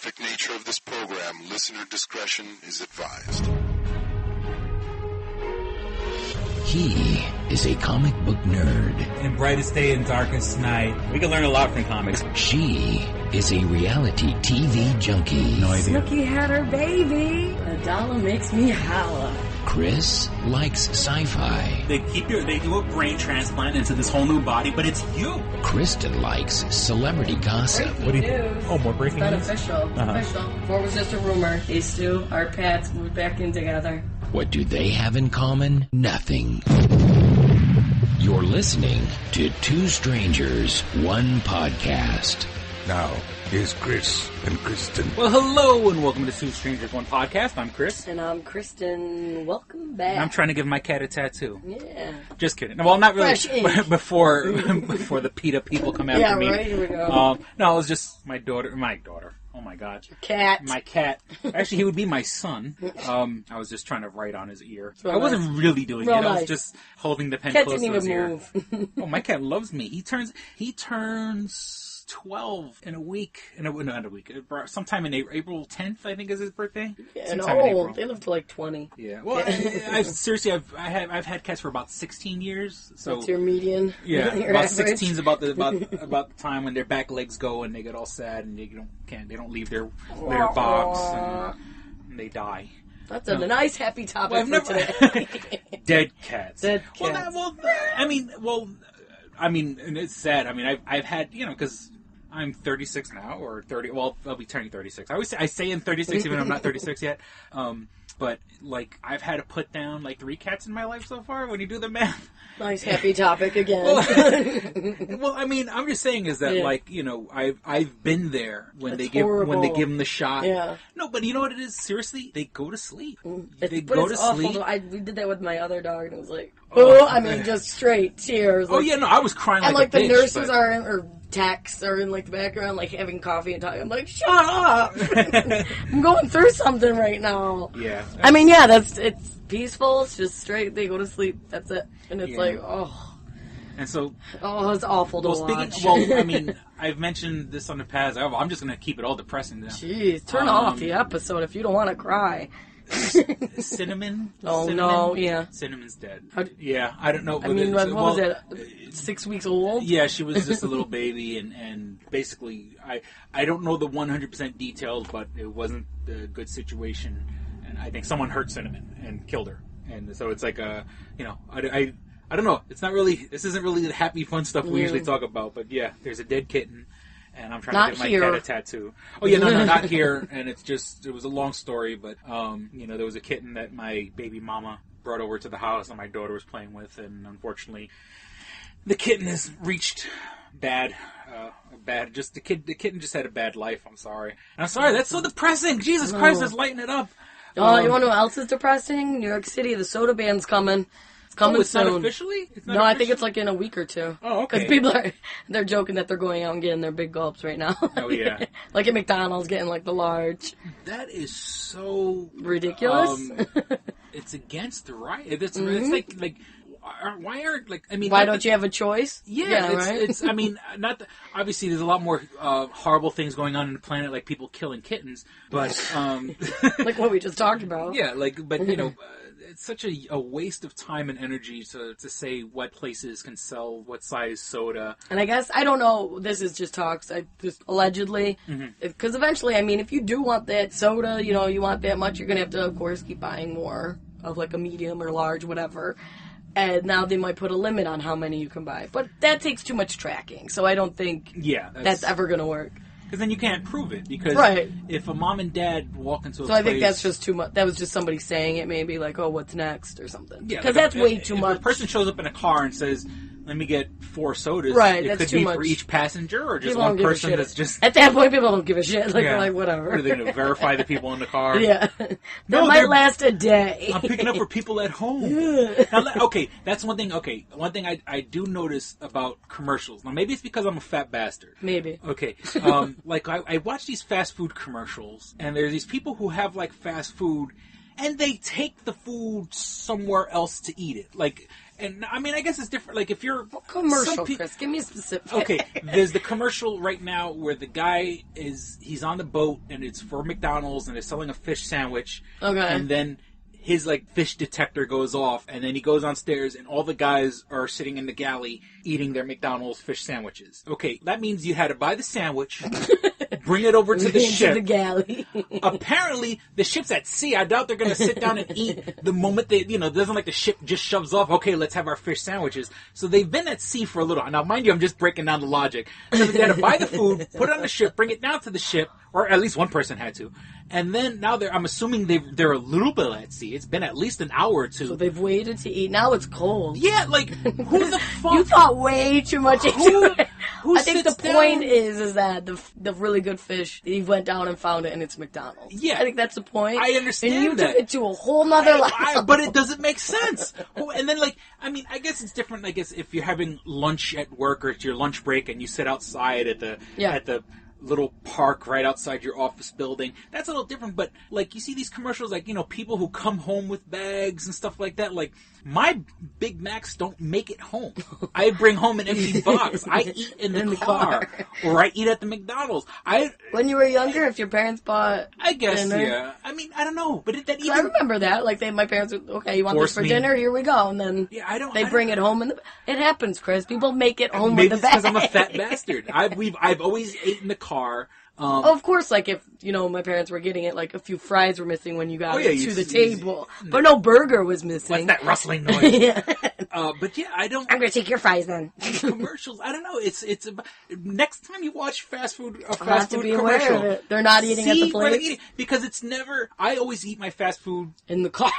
graphic nature of this program, listener discretion is advised. He is a comic book nerd. In brightest day and darkest night. We can learn a lot from comics. She is a reality TV junkie. No idea. Snooki had her baby. A dollar makes me holla. Kris likes sci-fi. They do a brain transplant into this whole new body, but it's you. Kristen likes celebrity gossip. Breaking news. Oh, more breaking news? It's official. It's official. Before it was just a rumor. These two, our pets, moved back in together. What do they have in common? Nothing. You're listening to Two Strangers, One Podcast. Now, here's Kris and Kristen. Well, hello, and welcome to Two Strangers, One Podcast. I'm Kris. And I'm Kristen. Welcome back. And I'm trying to give my cat a tattoo. Yeah. Just kidding. Well, not really. Fresh ink. before the PETA people come after me. Yeah, right. Here we go. No, it was just my daughter. Oh my God. Your cat. My cat. Actually, he would be my son. I was just trying to write on his ear. Real I wasn't nice. really doing Real it. I was nice. just holding the pen Cat close didn't to his even ear. move. Oh, my cat loves me. He turns 12 in a week. Not a week. Sometime in April 10th, I think, is his birthday. Yeah, Sometime in April. no, they live to like 20. Yeah. Well, seriously, I've had cats for about 16 years. So That's your median. yeah, Your about average. 16 is about the time when their back legs go and they get all sad and they don't leave their box and they die. That's a nice, happy topic Well, I've for never today. dead cats. Dead cats. I mean, and it's sad. I mean, I've had, because I'm 36 now, or 30. Well, I'll be turning 36. I say I'm 36, even though I'm not 36 yet. But like, I've had to put down like 3 cats in my life so far. When you do the math. Nice, happy topic again. Well, I mean, I'm just saying is that I've been there when That's they give them the shot. Yeah. No, but you know what it is? Seriously, they go to sleep. They But go it's to awful. sleep. We did that with my other dog, and it was like, Oh. just straight tears. Oh yeah, no, I was crying and like the a bitch, nurses but... or techs are in like the background, like having coffee and talking. I'm like, shut up! I'm going through something right now. Yeah. I mean, yeah, it's peaceful. It's just straight. They go to sleep. That's it. And it's And so, it's awful to watch. I mean, I've mentioned this on the past. I'm just gonna keep it all depressing now. Jeez, turn off the episode if you don't want to cry. Cinnamon? Oh, Cinnamon? no, yeah. Cinnamon's dead. How Yeah, I don't know. I mean, what was it? 6 weeks old? Yeah, she was just a little baby, and basically, I don't know the 100% details, but it wasn't a good situation, and I think someone hurt Cinnamon and killed her, and so it's like I don't know. It's not really. This isn't really the happy, fun stuff we usually talk about. But yeah, there's a dead kitten, and I'm trying to get my cat a tattoo. Oh yeah, no, not here. And it was a long story, but there was a kitten that my baby mama brought over to the house, and my daughter was playing with, and unfortunately, the kitten has reached bad. The kitten just had a bad life. I'm sorry. And I'm sorry. That's so depressing. Jesus Christ, let's lighten it up. Oh, you want to know what else is depressing? New York City, the soda ban's coming. It's coming it's soon. not officially? I think it's like in a week or 2. Oh, okay. Because people they're joking that they're going out and getting their big gulps right now. Oh, yeah. Like at McDonald's getting like the large. That is so... ridiculous. It's against the right. It's like... Why aren't why don't you have a choice? Yeah, right. It's. I mean, not that, obviously. There's a lot more horrible things going on in the planet, like people killing kittens. But like what we just talked about. Yeah, but it's such a waste of time and energy to say what places can sell what size soda. And I guess I don't know. This is just talks. Just allegedly, because eventually, I mean, if you do want that soda, you want that much, you're gonna have to, of course, keep buying more of like a medium or large, whatever. And now they might put a limit on how many you can buy. But that takes too much tracking, so I don't think that's ever going to work. Because then you can't prove it. Because if a mom and dad walk into a place... So I think that's just too much. That was just somebody saying it, maybe like, oh, what's next or something. Yeah, because that's way too much. If a person shows up in a car and says, let me get 4 sodas, right, it that's could too be much. For each passenger or just people one person that's just... At that point, people don't give a shit. Like, they're like, whatever. What are they going to verify the people in the car? Yeah. That might last a day. I'm picking up for people at home. Now, okay, that's one thing. Okay, one thing I do notice about commercials. Now, maybe it's because I'm a fat bastard. Maybe. Okay. I watch these fast food commercials, and there's these people who have, like, fast food, and they take the food somewhere else to eat it. Like, and I mean, I guess it's different. Like, if you're Commercial, Chris. Give me a specific. Okay, there's the commercial right now where the guy he's on the boat and it's for McDonald's and they're selling a fish sandwich. Okay. And then his like fish detector goes off and then he goes downstairs and all the guys are sitting in the galley eating their McDonald's fish sandwiches. Okay, that means you had to buy the sandwich, bring it over to the ship. The galley. Apparently, the ship's at sea. I doubt they're going to sit down and eat the moment they, it doesn't like the ship just shoves off, okay, let's have our fish sandwiches. So they've been at sea for a little. Now, mind you, I'm just breaking down the logic. So they had to buy the food, put it on the ship, bring it down to the ship, or at least one person had to. And then now I'm assuming they're a little bit at sea. It's been at least an hour or two. So they've waited to eat. Now it's cold. Yeah, like, who the fuck? You thought way too much into it. Who I think the sits point down? is that the really good fish, he went down and found it and it's McDonald's. Yeah. I think that's the point. I understand and you that. took it to a whole nother level. But it doesn't make sense. And then, like, I mean, I guess it's different. I guess if you're having lunch at work or it's your lunch break and you sit outside at the little park right outside your office building, that's a little different. But like, you see these commercials, like, people who come home with bags and stuff like that. Like, my Big Macs don't make it home. I bring home an empty box. I eat in the car, or I eat at the McDonald's. When you were younger, if your parents bought I guess dinner, yeah. I mean, I don't know, but I remember that. Like, my parents would, okay, you want this for dinner? Here we go. And then they bring it home, and it happens, Chris. People make it home with the bag. Maybe it's because I'm a fat bastard. I've always ate in the car. Of course, like, if, my parents were getting it, like, a few fries were missing when you got it to the table. But no burger was missing. What's that rustling noise? Yeah. But yeah, I don't... I'm going to take your fries then. Commercials, I don't know. It's about, next time you watch a fast food be commercial, aware of it. They're not eating at the where they're place. eating, because it's never... I always eat my fast food In the car.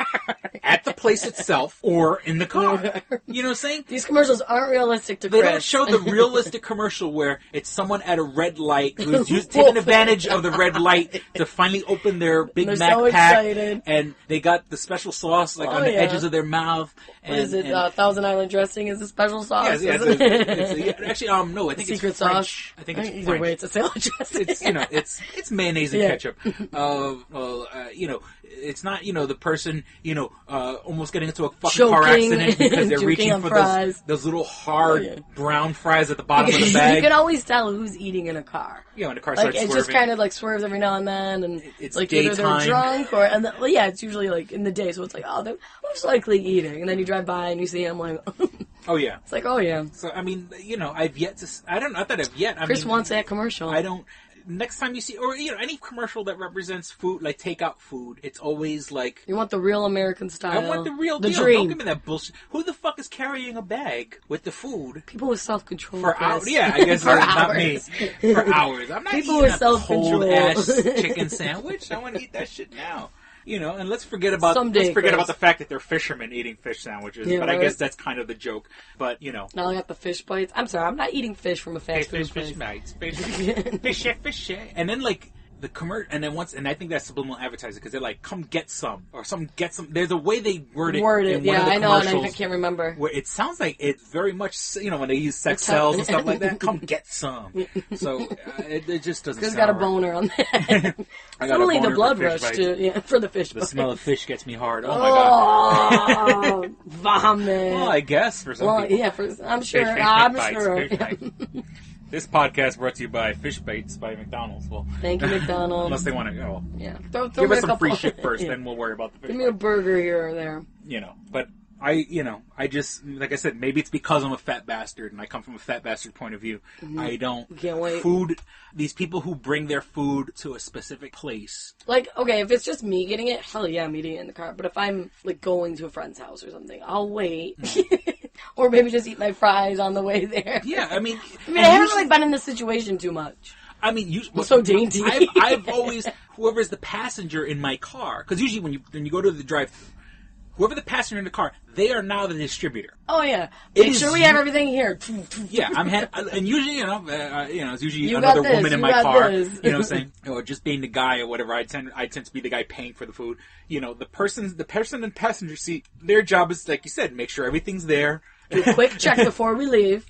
at the place itself or in the car. You know what I'm saying? These commercials aren't realistic to They Chris. don't show the realistic commercial where it's someone at a red light who's taking advantage of the red light to finally open their Big They're Mac so pack, excited. and they got the special sauce on the edges of their mouth. What is it? Thousand Island dressing is a special sauce. Yeah, actually, no, I think Secret it's French. sauce. I think it's Either French. way, it's a salad dressing. It's mayonnaise and ketchup. It's not the person almost getting into a fucking car accident because they're reaching for those little hard brown fries at the bottom of the bag. You can always tell who's eating in a car. When the car starts it swerving. just kind of like swerves every now and then, and it's like daytime. either they're drunk or it's usually like in the day, so it's like, oh, they're most likely eating, and then you drive by and you see them like, oh yeah, it's like, oh yeah. So I mean, I've yet to. I don't know. Not that I've yet. Chris wants that commercial. I don't. Next time you see, or any commercial that represents food, like takeout food, it's always like, you want the real American style. I want the real deal. Dream. Don't give me that bullshit. Who the fuck is carrying a bag with the food? People with self-control. For hours. Yeah, I guess that's not me. For hours. I'm not People eating with a cold ass chicken sandwich. I want to eat that shit now. And let's forget about the fact that they're fishermen eating fish sandwiches. Yeah, but I guess that's kind of the joke. But now I got the fish bites. I'm sorry, I'm not eating fish from a fast food place. Fish bites, fish. And then like the commercial, and I think that's subliminal advertising because they're like, "Come get some," or "Some get some." There's a way they word it. In one of the I know, and commercials I can't remember. where it sounds like it's very much when they use sex cells and stuff like that. Come get some. So it just doesn't. Chris sound got a right. boner on that. I got only a boner the blood for rush bites. for the fish. The bites. smell of fish gets me hard. Oh my god. Oh, vomit. Well, I guess for some people. Yeah, I'm sure. Fish I'm bites, sure. fish bites. This podcast brought to you by Fish Bites by McDonald's. Well, thank you, McDonald's. Unless they want to go. Yeah. Give us some free shit first, then we'll worry about the fish. Give me a burger here or there. But I just, like I said, maybe it's because I'm a fat bastard and I come from a fat bastard point of view. Mm-hmm. I don't. Can't wait. Food, these people who bring their food to a specific place. Like, okay, if it's just me getting it, hell yeah, I'm eating it in the car. But if I'm, like, going to a friend's house or something, I'll wait. Or maybe just eat my fries on the way there. Yeah, I mean... I haven't really been in this situation too much. I mean, I'm so dainty. I've always... Whoever's the passenger in my car... Because usually when you go to the drive-thru, whoever the passenger in the car, they are now the distributor. Oh, yeah. Make sure we have everything here. Yeah, and usually, it's usually you another woman in my car. This. You know what I'm saying? Or just being the guy or whatever. I tend to be the guy paying for the food. The person in the passenger seat, their job is, like you said, make sure everything's there. Do a quick check before we leave.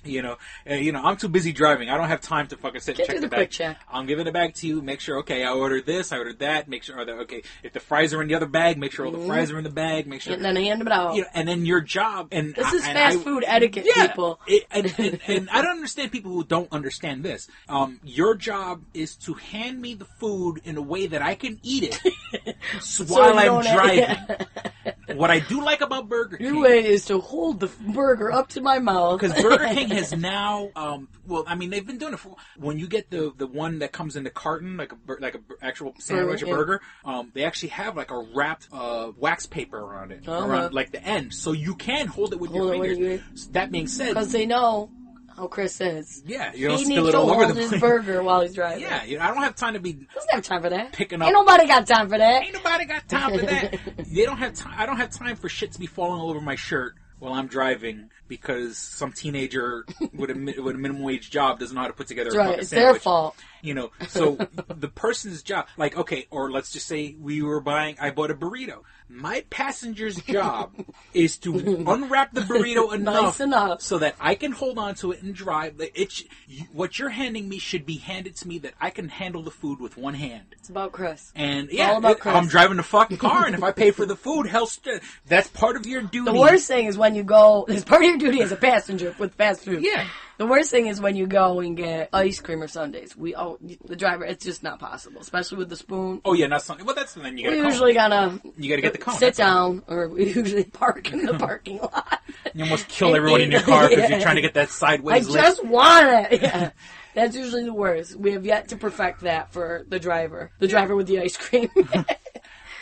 I'm too busy driving. I don't have time to fucking sit and check do the the bag. quick check. I'm giving it back to you. Make sure, okay, I ordered this, I ordered that. Make sure, okay, if the fries are in the other bag, make sure all the fries are in the bag. Make sure. And then hand them out. And then your job. And this is fast food etiquette, people. And I don't understand people who don't understand this. Your job is to hand me the food in a way that I can eat it while I'm driving. What I do like about Burger King... Your way is to hold the burger up to my mouth. Because Burger King has now... they've been doing it for... When you get the one that comes in the carton, like a actual sandwich, a burger, they actually have like a wrapped wax paper around it, around like the end. So you can hold it with your fingers. That being said... Because they know... how Chris is. Yeah, you don't he spill needs it to all over hold the his place. burger while he's driving. Yeah, I don't have time to be. Doesn't have time for that. Picking up. Ain't nobody got time for that. Ain't nobody got time for that. They don't have time. I don't have time for shit to be falling all over my shirt while I'm driving because some teenager with a minimum wage job doesn't know how to put together a fucking It's sandwich. their fault. So the person's job, like, okay, or let's just say I bought a burrito. My passenger's job is to unwrap the burrito enough so that I can hold on to it and drive. What you're handing me should be handed to me that I can handle the food with one hand. It's about Chris. And all about Chris. I'm driving the fucking car, and if I pay for the food, that's part of your duty. The worst thing is when you go, it's part of your duty as a passenger with fast food. Yeah. The worst thing is when you go and get ice cream or sundaes. The driver, it's just not possible, especially with the spoon. Oh yeah, not something. Well, that's then you gotta. We usually you gotta get the cone. Sit down, or we usually park in the parking lot. You almost kill everyone in your car because you're trying to get that sideways. I just want it. Yeah. That's usually the worst. We have yet to perfect that for the driver. The driver with the ice cream.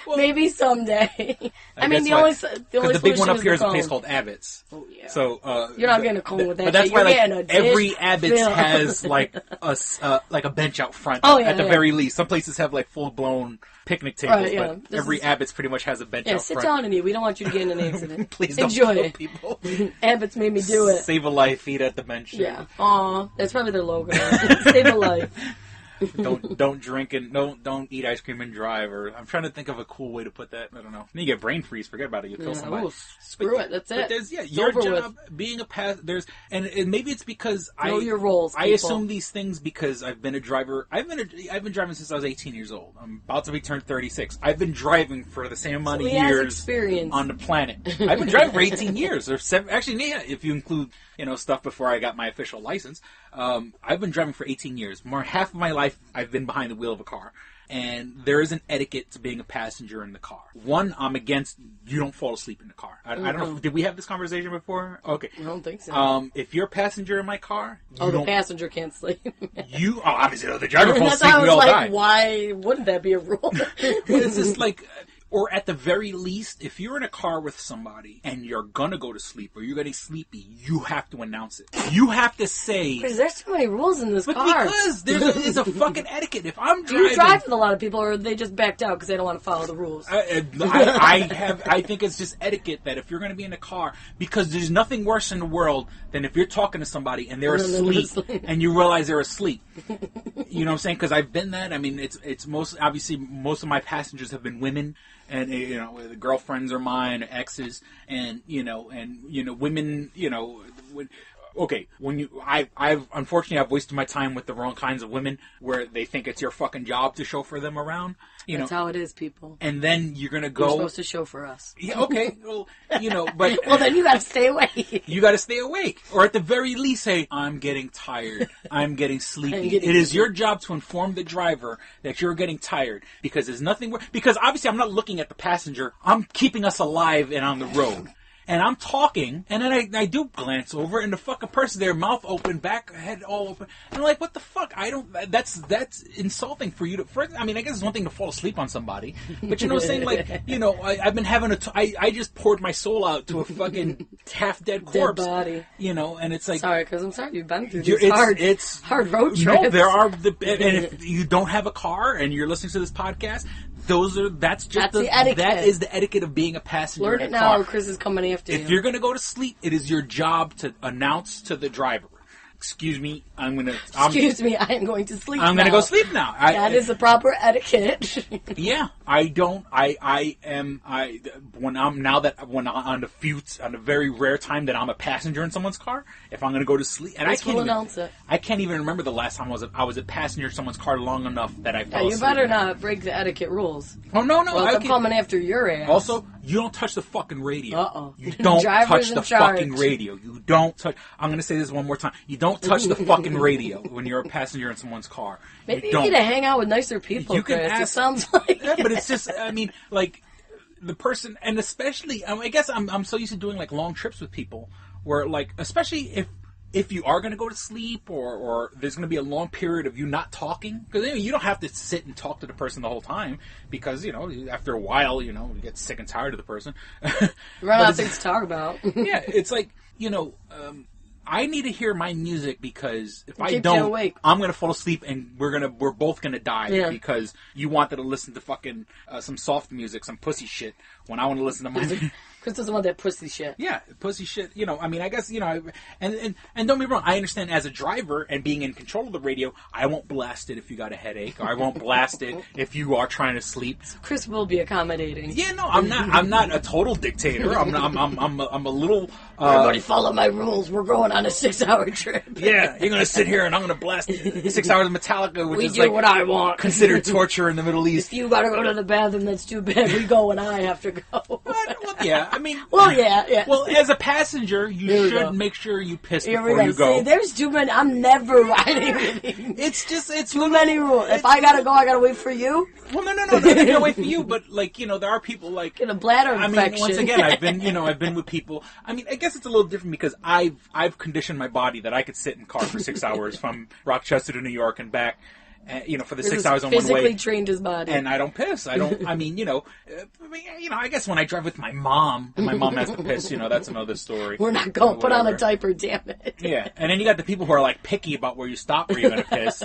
Well, maybe someday. The only the big one up here is a place called Abbott's. Oh yeah. So you're not getting a cone with that. But that's why every Abbott's has like a bench out front. At the very least, some places have like full blown picnic tables, but every Abbott's pretty much has a bench out front. Yeah, sit down and eat. We don't want you to get in an accident. Please don't enjoy kill it. People. Abbott's made me do it. Save a life, eat at the bench. Yeah. Aw, that's probably their logo. Save a life. Don't drink and don't eat ice cream and drive. Or I'm trying to think of a cool way to put that. I don't know. Then you get brain freeze. Forget about it. You kill somebody. Screw it. That's it. Your job being a and maybe it's because know your roles. I assume these things because I've been a driver. I've been driving since I was 18 years old. I'm about to be turned 36. I've been driving for the same amount of years on the planet. I've been driving for 18 years. Or actually, if you include stuff before I got my official license. I've been driving for 18 years. More half of my life I've been behind the wheel of a car. And there is an etiquette to being a passenger in the car. One, I'm against you don't fall asleep in the car. I don't know. Did we have this conversation before? Okay. I don't think so. If you're a passenger in my car, the passenger can't sleep. Obviously, the driver falls asleep, we all die. Why wouldn't that be a rule? It's just like... Or at the very least, if you're in a car with somebody and you're gonna go to sleep or you're getting sleepy, you have to announce it. You have to say... Because there's too many rules in this car. Because there's a fucking etiquette. If I'm driving... Do you drive with a lot of people or they just backed out because they don't want to follow the rules? I think it's just etiquette that if you're going to be in a car, because there's nothing worse in the world than if you're talking to somebody and they're asleep and you realize they're asleep. You know what I'm saying? Because I've been that. I mean, it's most of my passengers have been women. And the girlfriends are mine, exes, and women. Okay, I've unfortunately wasted my time with the wrong kinds of women where they think it's your fucking job to chauffeur them around. That's how it is, people. And then you're gonna go. You're supposed to chauffeur us. Yeah, okay. Well, but well, then you gotta stay awake. You gotta stay awake, or at the very least, say, "I'm getting tired. I'm getting sleepy." It is your job to inform the driver that you're getting tired because there's nothing. Because obviously, I'm not looking at the passenger. I'm keeping us alive and on the road. And I'm talking, and then I do glance over, and the fucking person, their mouth open, back, head all open. And I'm like, what the fuck? That's insulting for you to, I mean, I guess it's one thing to fall asleep on somebody, but you know what I'm saying? Like, I've been having I just poured my soul out to a fucking half-dead corpse. Dead body. And it's like. Sorry, because I'm sorry you've been through this hard road trips. No, and if you don't have a car and you're listening to this podcast, that's the etiquette. That is the etiquette of being a passenger. Learn it now, or Chris is coming after you. If you're going to go to sleep, it is your job to announce to the driver excuse me, Excuse me, I am going to sleep. I'm now. going to go sleep now. That is the proper etiquette. Yeah, I don't. When I'm on the very rare time that I'm a passenger in someone's car, if I'm going to go to sleep, and I can't even remember the last time I was a passenger in someone's car long enough that I fell asleep. You better not break the etiquette rules. Oh no! Well, I'm coming after your ass. Also, you don't touch the fucking radio. Uh-oh. You don't touch the charge. fucking radio. You don't touch. I'm going to say this one more time. You don't touch the fucking radio when you're a passenger in someone's car. Maybe you need to hang out with nicer people, you can Chris. ask, it sounds like... Yeah, but it's just, I mean, like, the person, and especially, I guess I'm so used to doing, like, long trips with people, where, like, especially if you are going to go to sleep, or there's going to be a long period of you not talking, because you don't have to sit and talk to the person the whole time, because, after a while, you get sick and tired of the person. Run out of things to talk about. Yeah, it's like, I need to hear my music because if I you don't, awake. I'm gonna fall asleep and we're both gonna die because you wanted to listen to fucking some soft music, some pussy shit when I want to listen to my. Chris doesn't want that pussy shit. Yeah, pussy shit. I mean, I guess and don't get me wrong. I understand as a driver and being in control of the radio, I won't blast it if you got a headache, or I won't blast it if you are trying to sleep. Chris will be accommodating. Yeah, no, I'm not. I'm not a total dictator. I'm a little. Everybody follow my rules. We're going on a 6-hour trip. Yeah, you're gonna sit here and I'm gonna blast 6 hours of Metallica, which is do what I want. Considered torture in the Middle East. If you gotta go to the bathroom, that's too bad. We go when I have to go. Well, yeah, I mean. Well, yeah. Well, as a passenger, you should make sure you piss before you go. See, there's too many. I'm never riding with you. It's too many rules. If I gotta go, I gotta wait for you. Well, no, I gotta wait for you. But there are people like get a bladder infection. I mean, once again, I've been with people. I mean, I guess it's a little different because I've conditioned my body that I could sit in car for 6 hours from Rochester to New York and back. For the 6 hours on one way. Physically trained his body. And I don't piss. I don't, I mean, I guess when I drive with my mom, and my mom has to piss, that's another story. We're not going to put on a diaper, damn it. Yeah. And then you got the people who are, like, picky about where you stop where you're going to piss.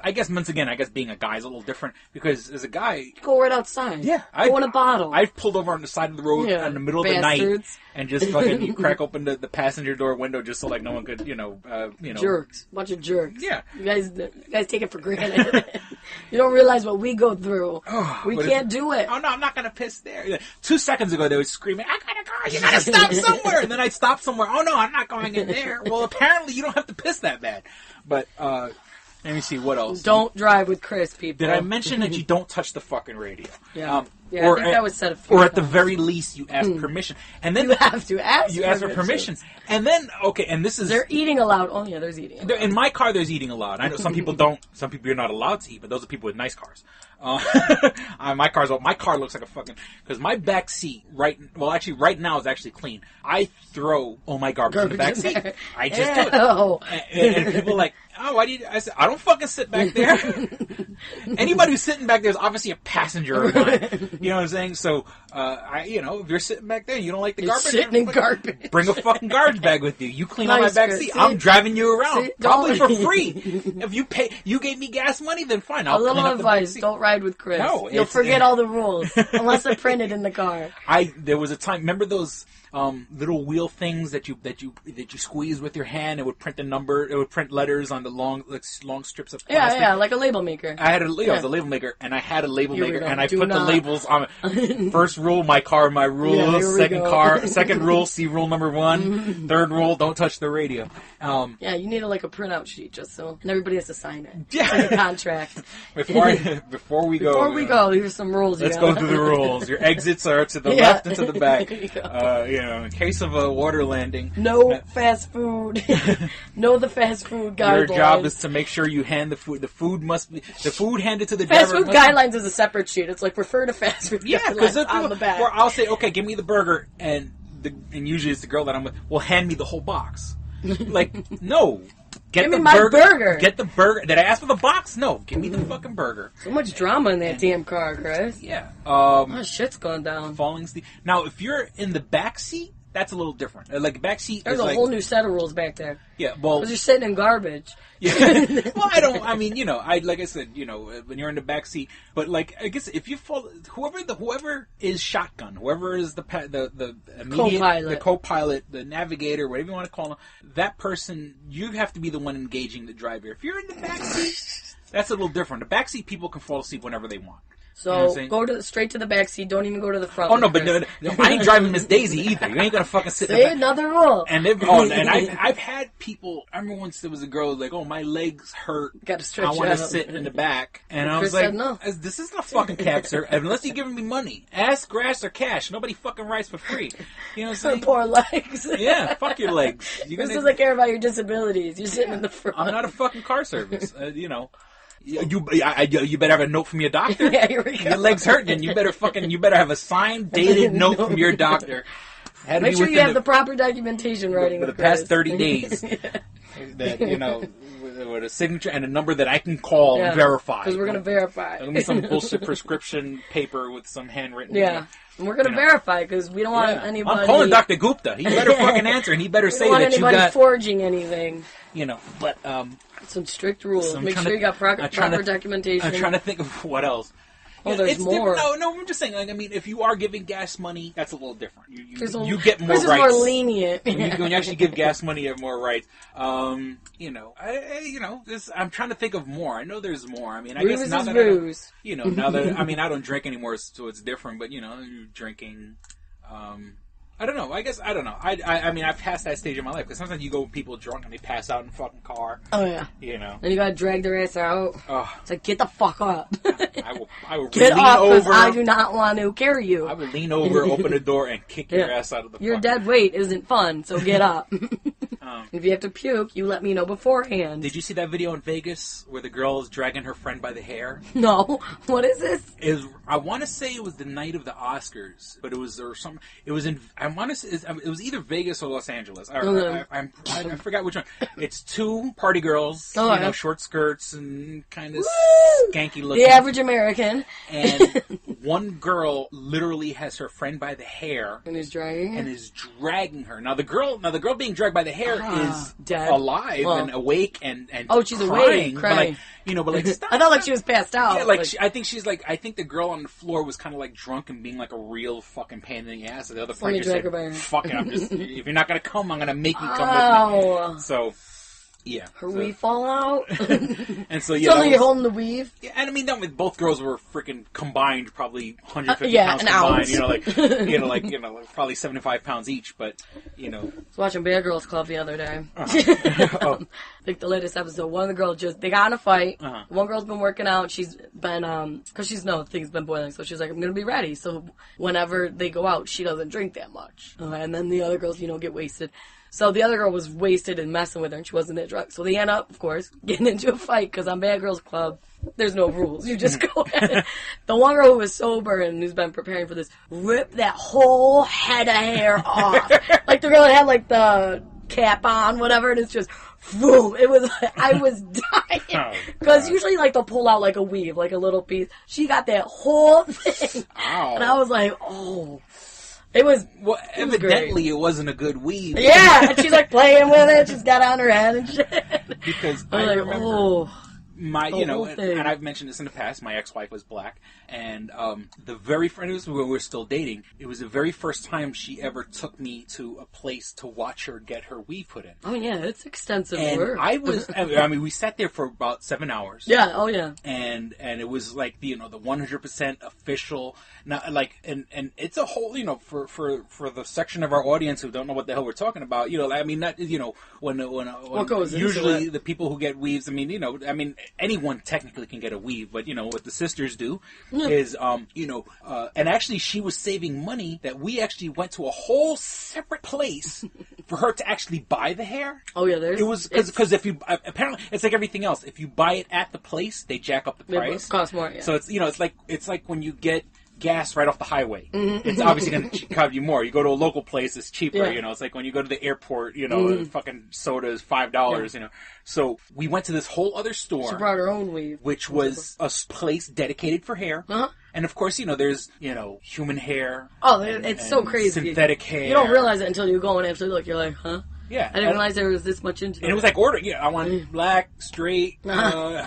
I guess, once again, being a guy is a little different because as a guy... Go right outside. Yeah. Go in a bottle. I've pulled over on the side of the road in the middle of the night and just fucking you crack open the passenger door window just so, like, no one could, Jerks. Bunch of jerks. Yeah. You guys take it for granted. You don't realize what we go through. We can't do it. Oh, no, I'm not going to piss there. 2 seconds ago, they were screaming, I got to go, you got to stop somewhere. And then I'd stop somewhere. Oh, no, I'm not going in there. Well, apparently you don't have to piss that bad. But, let me see, what else? Don't drive with Chris, people. Did I mention that you don't touch the fucking radio? Yeah. I think that was said a few Or times. at the very least, you ask permission. And then you have to ask You ask for permission. And then, okay, and this is... They're eating allowed. Oh, yeah, there's eating allowed. In my car, there's eating allowed. I know some people don't. Some people you're not allowed to eat, but those are people with nice cars. My car looks like a fucking... Because my back seat, right now is actually clean. I throw all my garbage in the back seat. I just do it. And people are like, oh, why do you... I said, I don't fucking sit back there. Anybody who's sitting back there is obviously a passenger of mine. You know what I'm saying? So, if you're sitting back there and you don't like the garbage... Sitting in garbage. Bring a fucking garbage bag with you. You clean out my back seat. I'm driving you around. Probably for free. If you gave me gas money, then fine. I'll clean up the back seat. Don't ride with Chris. No, you'll forget all the rules unless they're printed in the car. There was a time. Remember those little wheel things that you squeeze with your hand? It would print the number. It would print letters on the long strips of plastic. Yeah, like a label maker. I was a label maker, and I had a label maker, and I put the labels on it. First rule, my car, my rules. Second rule, see rule number 1. Third rule, don't touch the radio. You need a printout sheet just so, and everybody has to sign it. Yeah, it's like a contract. Before we go, here's some rules. Let's go through the rules. Your exits are to the left and to the back. In case of a water landing. No fast food. No the fast food guidelines. Your job is to make sure you hand the food. The food handed to the fast driver. Fast food guidelines is a separate sheet. It's like refer to fast food guidelines on the back. Or I'll say, okay, give me the burger, and usually it's the girl that I'm with will hand me the whole box. Like, no. Give me my burger. Get the burger. Did I ask for the box? No. Give me the fucking burger. So much drama in that damn car, Chris. Yeah. Shit's going down. Falling asleep. Now, if you're in the back seat, that's a little different. Like backseat. There's is a whole new set of rules back there. Yeah, well, because you're sitting in garbage. Yeah. Well, I mean, like I said, when you're in the back seat, but like I guess if you fall, whoever is shotgun, whoever is the immediate, co-pilot. the co-pilot, the navigator, whatever you want to call them, that person, you have to be the one engaging the driver. If you're in the back seat, that's a little different. The back seat people can fall asleep whenever they want. So go straight to the back seat. Don't even go to the front. Oh no, but no, I ain't driving Miss Daisy either. You ain't gonna fucking sit. See, another rule. And I've had people. I remember once there was a girl who was like, "Oh, my legs hurt. Got to stretch I want out. to sit in the back." And I was Kris like, said no. "This isn't a fucking cab, sir. Unless you're giving me money, ass, grass, or cash. Nobody fucking rides for free." You know what I'm saying? Poor legs. Yeah, fuck your legs. Kris doesn't care about your disabilities. You're sitting in the front. I'm not a fucking car service. You better have a note from your doctor. Yeah, here we go. Your legs hurt, and you better have a signed, dated note from your doctor. Make sure you have the proper documentation writing for the past 30 days. That with a signature and a number that I can call and verify. Because we're gonna verify. Give me some bullshit prescription paper with some handwritten. Yeah. And we're going to verify because we don't want anybody... I'm calling Dr. Gupta. He better fucking answer, and he better say that you got... anybody forging anything. But... some strict rules. Make sure you got proper documentation. I'm trying to think of what else. Oh, there's more. No, I'm just saying, like, I mean, if you are giving gas money, that's a little different. You get more rights. This is more lenient. When you actually give gas money, you have more rights. I'm trying to think of more. I know there's more. I mean, I guess now that I don't drink anymore, so it's different. But you're drinking. I don't know. I don't know. I mean, I've passed that stage in my life because sometimes you go with people drunk and they pass out in the fucking car. Oh yeah. And you gotta drag their ass out. Oh. It's like, get the fuck up. I will get lean up because over. I do not want to carry you. I will lean over, open the door, and kick your ass out of the. Your dead weight isn't fun, so get up. If you have to puke, you let me know beforehand. Did you see that video in Vegas where the girl is dragging her friend by the hair? No. What is this? I want to say it was the night of the Oscars, but it was It was in. I want to say it was either Vegas or Los Angeles. I forgot which one. It's two party girls, short skirts and kind of skanky looking. The average American. And one girl literally has her friend by the hair and is dragging her. Now the girl being dragged by the hair is dead. Alive and awake and she's crying, crying. But stop. I thought like she was passed out. Yeah, I think the girl on the floor was kind of like drunk and being like a real fucking pain in the ass. And the other friend just said, "Fuck it, if you're not gonna come, I'm gonna make you come with me." So. Yeah. Her weave fall out. And so you're holding the weave. Yeah, and I mean, both girls were freaking combined, probably 150 pounds combined. Like probably 75 pounds each. But I was watching Bear Girls Club the other day. Like the latest episode, one of the girls they got in a fight. One girl's been working out. She's been because things been boiling, so she's like, I'm gonna be ready. So whenever they go out, she doesn't drink that much. And then the other girls, get wasted. So the other girl was wasted and messing with her, and she wasn't that drunk. So they end up, of course, getting into a fight, because on Bad Girls Club, there's no rules. You just go ahead. The one girl who was sober and who's been preparing for this ripped that whole head of hair off. Like the girl that had, like, the cap on, whatever, and it's just, boom. It was, I was dying. Because usually, like, they'll pull out, like, a weave, like a little piece. She got that whole thing. Ow. And I was like, oh. It was evidently it wasn't a good weave. Yeah, and she's like playing with it. She's got it on her head and shit. Because I remember and I've mentioned this in the past. My ex-wife was black, and the very first when we were still dating, it was the very first time she ever took me to a place to watch her get her weave put in. Oh yeah, it's extensive work. We sat there for about 7 hours. Yeah. Oh yeah. And it was like the 100% official. Not like and it's a whole for the section of our audience who don't know what the hell we're talking about. When usually the people who get weaves. Anyone technically can get a weave, but what the sisters do is and actually she was saving money that we actually went to a whole separate place for her to actually buy the hair. Oh yeah, it was because if you apparently it's like everything else. If you buy it at the place, they jack up the price. It costs more. Yeah. So it's like when you get gas right off the highway. It's obviously going to cost you more. You go to a local place, it's cheaper. It's like when you go to the airport, fucking soda is $5. So we went to this whole other store. She brought her own weave, which was a place dedicated for hair. And of course, there's, human hair. Oh, it's so crazy. Synthetic hair. You don't realize it until you go and actually look. You're like, huh? Yeah. I didn't realize there was this much into it. And it was like ordering. Yeah, I want black, straight,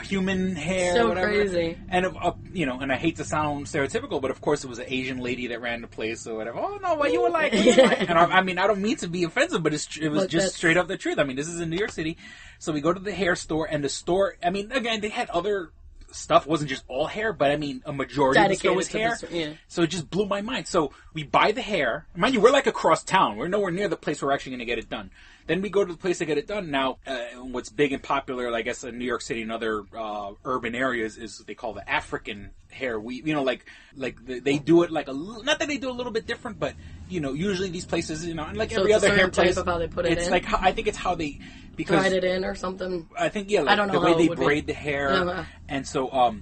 human hair, so whatever. Crazy. And and I hate to sound stereotypical, but of course it was an Asian lady that ran the place or whatever. Oh no, what you were like? What you like? And I don't mean to be offensive, but it was just straight up the truth. I mean, this is in New York City, so we go to the hair store, and the store. I mean, again, they had other stuff. It wasn't just all hair, but I mean, a majority of the store was hair. So it just blew my mind. So we buy the hair. Mind you, we're like across town. We're nowhere near the place we're actually going to get it done. Then we go to the place to get it done. Now, what's big and popular, I guess, in New York City and other urban areas is what they call the African hair. They do it not that they do a little bit different, but usually these places, and like so every other hair place, of how they put it it's in? like I think it's how they thread it in or something. I think I don't know the way they be. braid the hair, and so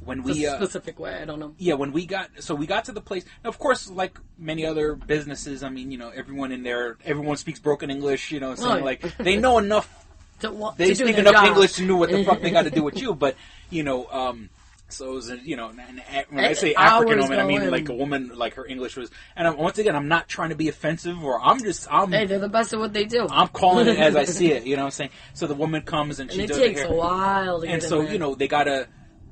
when we a specific way, I don't know. Yeah, when we got to the place. Now, of course, like many other businesses, I mean, everyone speaks broken English, like they know enough. They speak enough English to know what the fuck they got to do with you, but so it was, when I say African woman, I mean like a woman, like her English was. And once again, I'm not trying to be offensive, or hey, they're the best at what they do. I'm calling it as I see it. You know what I'm saying? So the woman comes and she does her hair. It takes a while to get in there. They gotta.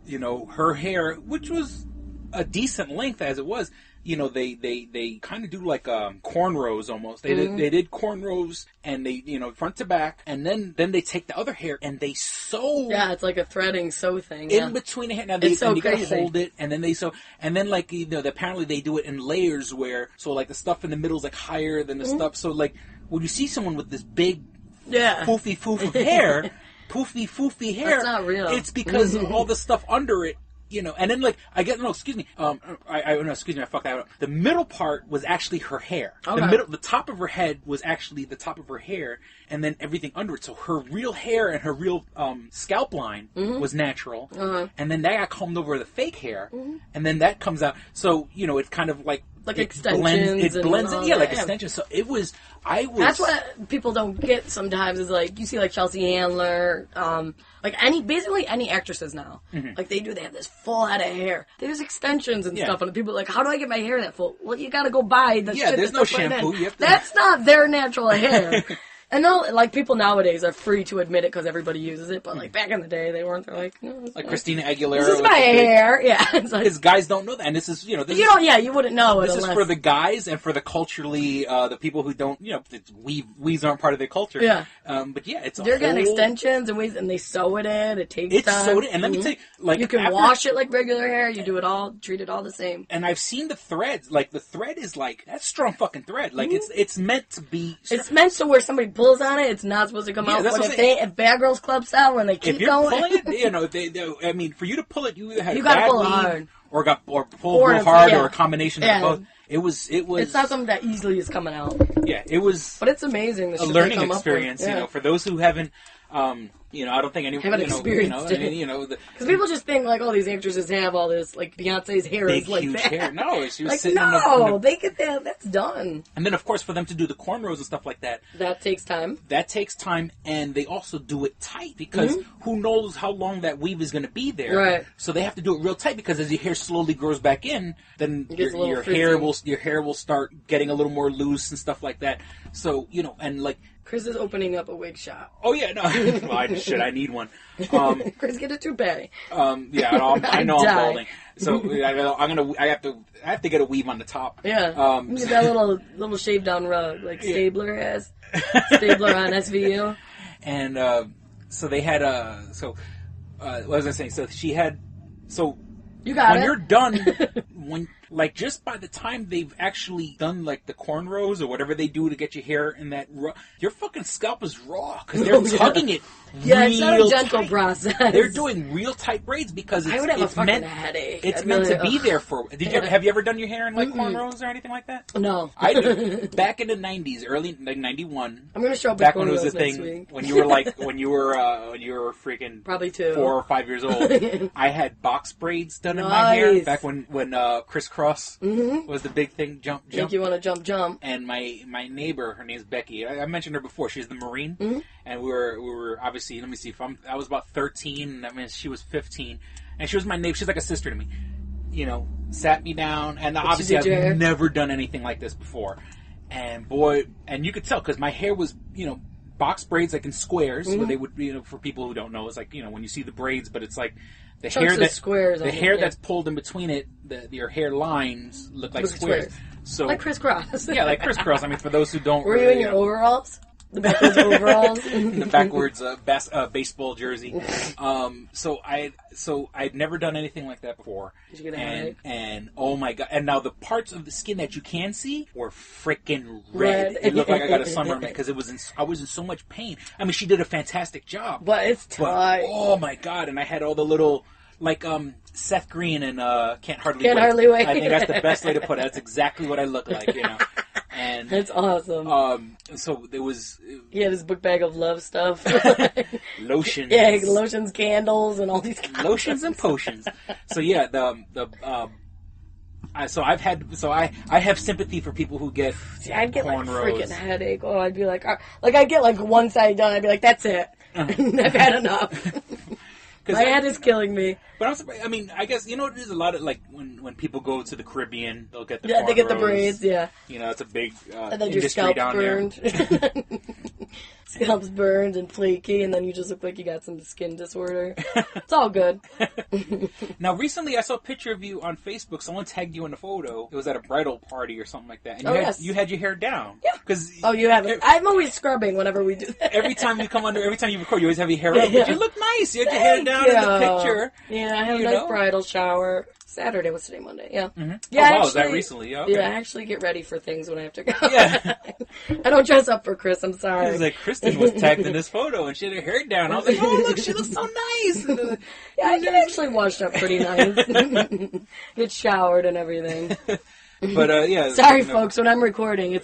Her hair, which was a decent length as it was, they kind of do like cornrows almost. They did cornrows, and they front to back, and then they take the other hair and they sew. Yeah, it's like a threading sew thing in between the hair. Now you gotta hold it, and then they sew, and then apparently they do it in layers where like the stuff in the middle is like higher than the stuff. So like when you see someone with this big foofy foof of hair. Poofy foofy hair. That's not real. It's because of all the stuff under it, And then I fucked that up. The middle part was actually her hair. Okay. The top of her head was actually the top of her hair, and then everything under it. So her real hair and her real scalp line was natural, and then that got combed over the fake hair, and then that comes out. So it's kind of like extensions. It blends in, like extensions. So it was. That's what people don't get sometimes. Is like you see like Chelsea Handler, like basically any actresses now. Like they have this full head of hair. There's extensions and stuff, and people are like, how do I get my hair that full? Well, you got to go buy the shit. There's no shampoo. That's not their natural hair. And no, like people nowadays are free to admit it because everybody uses it, but like back in the day they weren't. They're like, no, like Christina Aguilera. This is my hair. Yeah, because guys don't know that, and this is you wouldn't know it. This is for the guys and for the culturally the people who don't weaves aren't part of their culture. Yeah, but they're getting extensions and weaves, and they sew it in. It takes time. Sewed in, and let me tell you, like you can wash it like regular hair. You do it all, treat it all the same. And I've seen the threads. Like the thread is like that's strong fucking thread. Like it's meant to be. It's meant to where somebody pulls on it. It's not supposed to come out. But if Bad Girls Club style, when they keep going, pulling it, I mean, for you to pull it, you either had gotta pull it hard, or pull real hard, or a combination of both. It was. It's not something that easily is coming out. Yeah, it was. But it's amazing. A learning experience, for those who haven't. I don't think anyone haven't experienced it. Because people just think like all these actresses have all this, like Beyonce's hair big, is like huge that. Hair. No, she was like, sitting no, they get that. That's done. And then of course for them to do the cornrows and stuff like that. That takes time. And they also do it tight because who knows how long that weave is going to be there. Right. So they have to do it real tight because as your hair slowly grows back in, then your hair will start getting a little more loose and stuff like that. So and like. Kris is opening up a wig shop. Oh yeah, no, I need one. Kris, get a toupee. I know I'm balding, so I have to get a weave on the top. Yeah, get that little shave down rug like Stabler has. Stabler on SVU. And so they had what was I saying? So she had you got when it. You're done just by the time they've actually done like the cornrows or whatever they do to get your hair in that your fucking scalp is raw because they're tugging it. Yeah, it's not a gentle process. They're doing real tight braids because I would have a fucking headache. It's meant to be there for. Have you ever done your hair in like cornrows or anything like that? No, I did back in the '90s, early like '91. I'm gonna show up back when it was a thing when you were when you were freaking probably 2, 4 or 5 years old. I had box braids done in my hair back when Kris Cross was the big thing. Jump. Make you want to jump. And my neighbor, her name's Becky. I mentioned her before. She's the Marine, and we were obviously. Let me see I was about 13. That means she was 15, and she was my neighbor. She's like a sister to me, sat me down, and obviously I've never done anything like this before. And boy, and you could tell because my hair was, box braids like in squares, where they would be, for people who don't know, it's like, when you see the braids, but it's like the hair that's pulled in between it, your hair lines look like squares. So like crisscross. Yeah, like crisscross. I mean, for those who don't, were you in your overalls? The backwards overalls, the backwards baseball jersey. So I'd never done anything like that before. Did you get a headache? And oh my god! And now the parts of the skin that you can see were freaking red. It looked like I got a sunburn because I was in so much pain. I mean, she did a fantastic job, but it's tight. But, oh my god! And I had all the little Seth Green and Can't Hardly Wait. I think that's the best way to put it. That's exactly what I look like, And that's awesome. So there was. He had his book bag of love stuff. Lotions. Yeah, lotions, candles, and all these lotions and potions. So yeah, I have sympathy for people who get. See, I'd get like a freaking headache. Oh, I'd be like I'd get like one side done. I'd be like, that's it. I've had enough. My head is killing me. But I'm surprised. I mean, I guess, there's a lot of, when people go to the Caribbean, they'll get the they get the braids, yeah. It's a big and then industry your scalp's down burned. there. Scalp's burned and flaky, and then you just look like you got some skin disorder. It's all good. Now, recently I saw a picture of you on Facebook. Someone tagged you in a photo. It was at a bridal party or something like that. And you had your hair down. Yeah. You have it. I'm always scrubbing whenever we do that. Every time you record, you always have your hair up. But you look nice. You had your hair down in the picture. Yeah, I had a nice bridal shower. Saturday. What's today? Monday. Yeah. Mm-hmm. Yeah. Oh, wow, was that recently? Yeah, okay. Yeah, I actually get ready for things when I have to go. Yeah. I don't dress up for Kris. I'm sorry. It was like Kristen was tagged in this photo and she had her hair down. I was like, oh, look, she looks so nice. Yeah, I get actually washed up pretty nice. Get showered and everything. But, yeah. Sorry, folks. When I'm recording,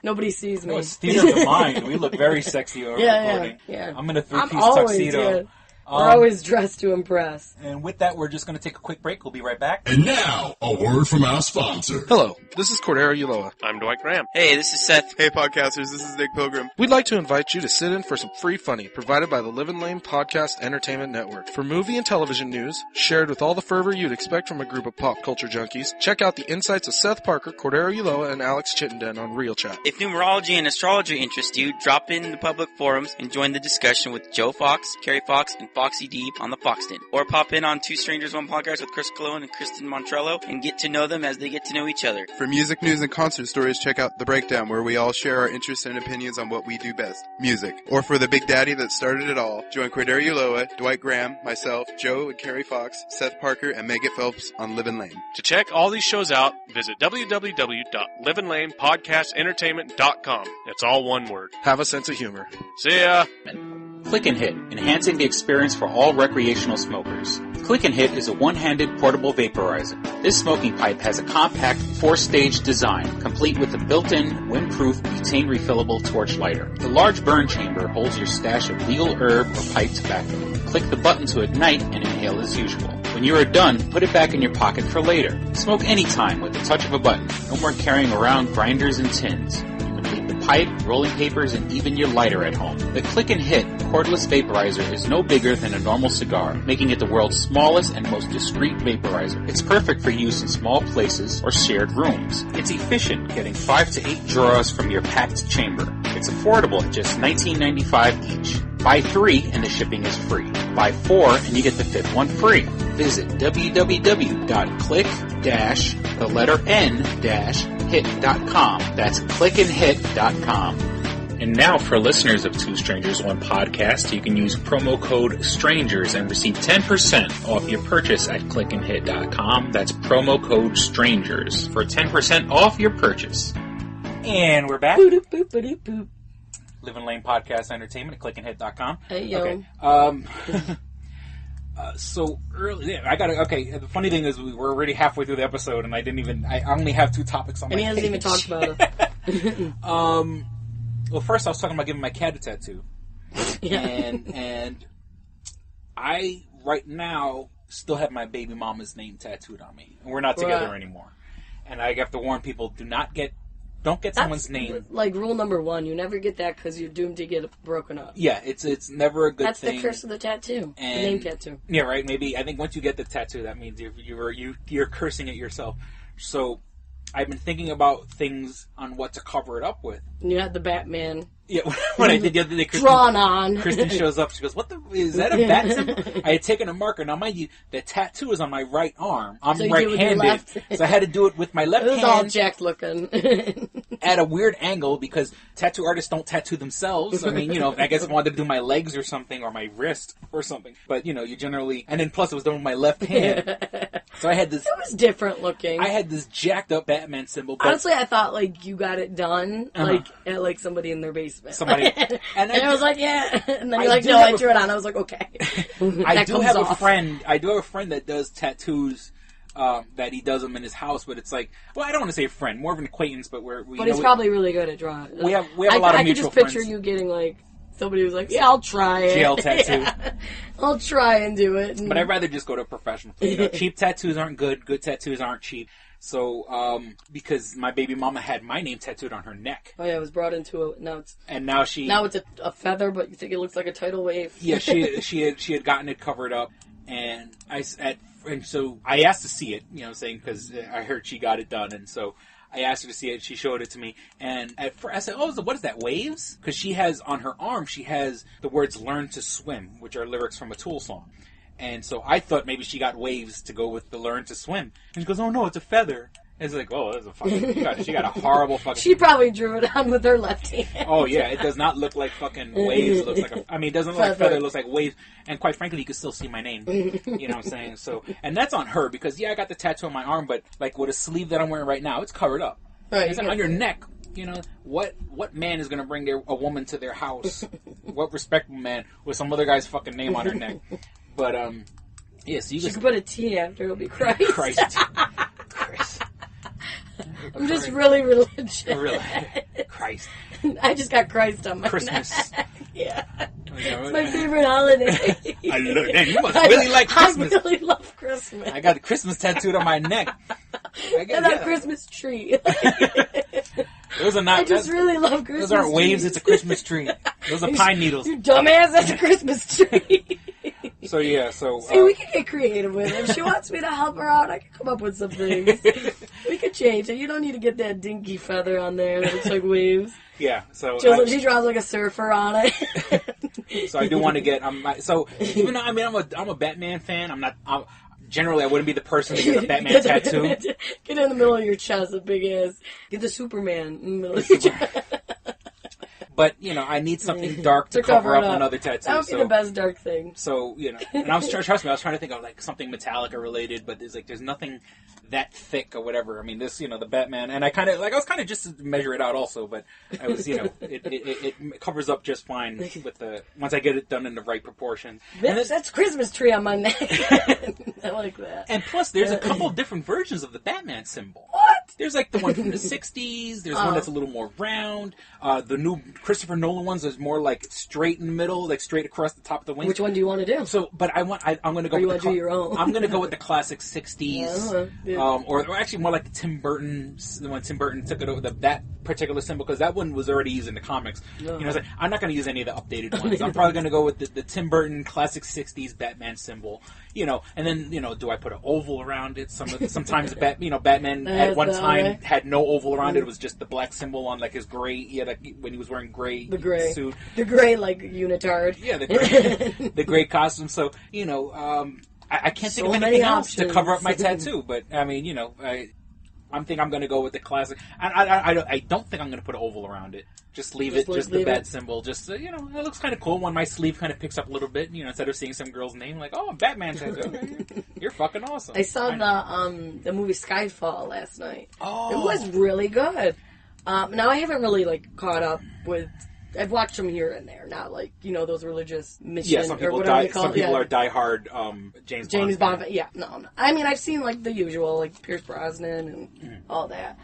nobody sees me. No, it's theater of the mind. We look very sexy over recording. Yeah. I'm in a three-piece tuxedo. Yeah. We're always dressed to impress. And with that, we're just going to take a quick break. We'll be right back. And now, a word from our sponsor. Hello, this is Cordero Ulloa. I'm Dwight Graham. Hey, this is Seth. Hey, podcasters, this is Nick Pilgrim. We'd like to invite you to sit in for some free funny provided by the Livin' Lane Podcast Entertainment Network. For movie and television news, shared with all the fervor you'd expect from a group of pop culture junkies, check out the insights of Seth Parker, Cordero Ulloa, and Alex Chittenden on Real Chat. If numerology and astrology interest you, drop in the public forums and join the discussion with Joe Fox, Carrie Fox, and Foxy D on the Foxton. Or pop in on Two Strangers, One Podcast with Chris Cologne and Kristen Montrello and get to know them as they get to know each other. For music news and concert stories, check out The Breakdown, where we all share our interests and opinions on what we do best, music. Or for the big daddy that started it all, join Cordero Ulloa, Dwight Graham, myself, Joe and Carrie Fox, Seth Parker, and Megan Phelps on Livin' Lane. To check all these shows out, visit www.livinlanepodcastentertainment.com. That's all one word. Have a sense of humor. See ya! Click and Hit, enhancing the experience for all recreational smokers. Click and Hit is a one-handed portable vaporizer. This smoking pipe has a compact 4-stage design, complete with a built-in, windproof, butane refillable torch lighter. The large burn chamber holds your stash of legal herb or pipe tobacco. Click the button to ignite and inhale as usual. When you are done, put it back in your pocket for later. Smoke anytime with the touch of a button. No more carrying around grinders and tins. Pipe, rolling papers, and even your lighter at home. The Click and Hit cordless vaporizer is no bigger than a normal cigar, making it the world's smallest and most discreet vaporizer. It's perfect for use in small places or shared rooms. It's efficient, getting 5 to 8 draws from your packed chamber. It's affordable at just $19.95 each. Buy 3 and the shipping is free. Buy 4 and you get the 5th one free. Visit www.click-hit.com. That's clickandhit.com. And now for listeners of Two Strangers, One Podcast, you can use promo code STRANGERS and receive 10% off your purchase at clickandhit.com. That's promo code STRANGERS for 10% off your purchase. And we're back. Livin' Lane Podcast Entertainment at clickandhit.com. Hey, yo. Okay. So early, the funny thing is we're already halfway through the episode and I only have 2 topics on my page. And he hasn't even talked about it. Well, first I was talking about giving my cat a tattoo. Yeah. And I, right now, still have my baby mama's name tattooed on me. And we're not together anymore. And I have to warn people, do not get Don't get someone's name. Like rule number 1, you never get that because you're doomed to get broken up. Yeah, it's never a good That's thing. the curse of the tattoo. The name tattoo. Yeah, right. Maybe I think once you get the tattoo, that means you're cursing it yourself. So I've been thinking about things on what to cover it up with. You had the Batman. Yeah, when I did the other day, drawn on. Kristen shows up. She goes, "What the? Is that a bat symbol?" I had taken a marker. Now, mind you, the tattoo is on my right arm. I'm right-handed, so I had to do it with my left hand. It was all jacked looking. At a weird angle, because tattoo artists don't tattoo themselves. I mean, I guess I wanted to do my legs or something, or my wrist or something. But, you generally... And then plus it was done with my left hand. So I had this... It was different looking. I had this jacked up Batman symbol. Honestly, I thought, you got it done, at, somebody in their basement. Somebody... And I was like, yeah. And then you're like, no, I threw it on. I was like, okay. I do have a friend that does tattoos... that he does them in his house, but it's like, well, I don't want to say a friend, more of an acquaintance, but he's probably really good at drawing. We have a lot of mutual friends. I could just picture you getting somebody who's like, yeah, I'll try it. Jail tattoo. Yeah. I'll try and do it. But I'd rather just go to a professional. Cheap tattoos aren't good. Good tattoos aren't cheap. So, because my baby mama had my name tattooed on her neck. Oh yeah, it was brought into now it's a feather, but you think it looks like a tidal wave. Yeah, she had gotten it covered up, and so I asked to see it, because I heard she got it done, and so I asked her to see it. She showed it to me, and at first I said, "Oh, what is that? Waves?" Because she has on her arm, she has the words "Learn to Swim," which are lyrics from a Tool song, and so I thought maybe she got waves to go with the "Learn to Swim," and she goes, "Oh no, it's a feather." It's like, oh, that's a fucking... She got a horrible fucking... She probably drew it on with her left hand. Oh, yeah. It does not look like fucking waves. It looks like it doesn't look like feather. It looks like waves. And quite frankly, you can still see my name. You know what I'm saying? So, and that's on her because, I got the tattoo on my arm, but, with a sleeve that I'm wearing right now, it's covered up. Right. It's on your neck. What man is going to bring a woman to their house? What respectable man with some other guy's fucking name on her neck? But, yeah, so you can put a T after. It'll be Christ. Christ. I'm just really religious. Really? Christ. I just got Christ on my Christmas. neck. Yeah. It's my favorite holiday. You must really like Christmas. I really love Christmas. I got a Christmas tattooed on my neck. And a Christmas tree. Those are not. I just really love Christmas. Those aren't waves. It's a Christmas tree. Those are pine needles. You dumbass. That's a Christmas tree. So yeah. So see, we can get creative with it. If she wants me to help her out, I can come up with some things. We could change it. You don't need to get that dinky feather on there that looks like waves. Yeah. So she draws like a surfer on it. So I do want to get. So even though I'm a Batman fan, I'm not. Generally, I wouldn't be the person to get a Batman tattoo. Get in the middle of your chest, a big ass. Get the Superman in the middle of your chest. But, I need something dark to cover up another tattoo. That would be the best dark thing. So, and I was trust me, I was trying to think of something Metallica related, but there's nothing that thick or whatever. I mean, this, the Batman, and I was kind of just to measure it out also, but I was, it covers up just fine with once I get it done in the right proportion. That's Christmas tree on my neck. I like that. And plus, there's a couple different versions of the Batman symbol. What? There's the one from the 60s, there's one that's a little more round, the new Christopher Nolan ones is more straight in the middle, straight across the top of the wing. Which one do you want to do? So, but I'm going to go. Or you want to do your own? I'm going to go with the classic 60s, or actually more like the Tim Burton. When Tim Burton took it over that particular symbol, because that one was already used in the comics. Uh-huh. I'm not going to use any of the updated ones. I'm probably going to go with the Tim Burton classic 60s Batman symbol. And then do I put an oval around it? Sometimes Batman at one time had no oval around it. It was just the black symbol on his gray. When he was wearing gray suit. The gray unitard. Yeah, the gray costume. So, I can't think of anything else to cover up my tattoo. But, I mean, I'm going to go with the classic. I don't think I'm going to put an oval around it. Just leave the bat symbol. Just, it looks kind of cool when my sleeve kind of picks up a little bit, instead of seeing some girl's name, oh, Batman tattoo. You're fucking awesome. I saw the movie Skyfall last night. Oh. It was really good. Now, I haven't really, caught up with... I've watched them here and there, not those religious missions. Yeah, some people are diehard James Bond. Yeah, no. I mean, I've seen the usual, Pierce Brosnan and all that.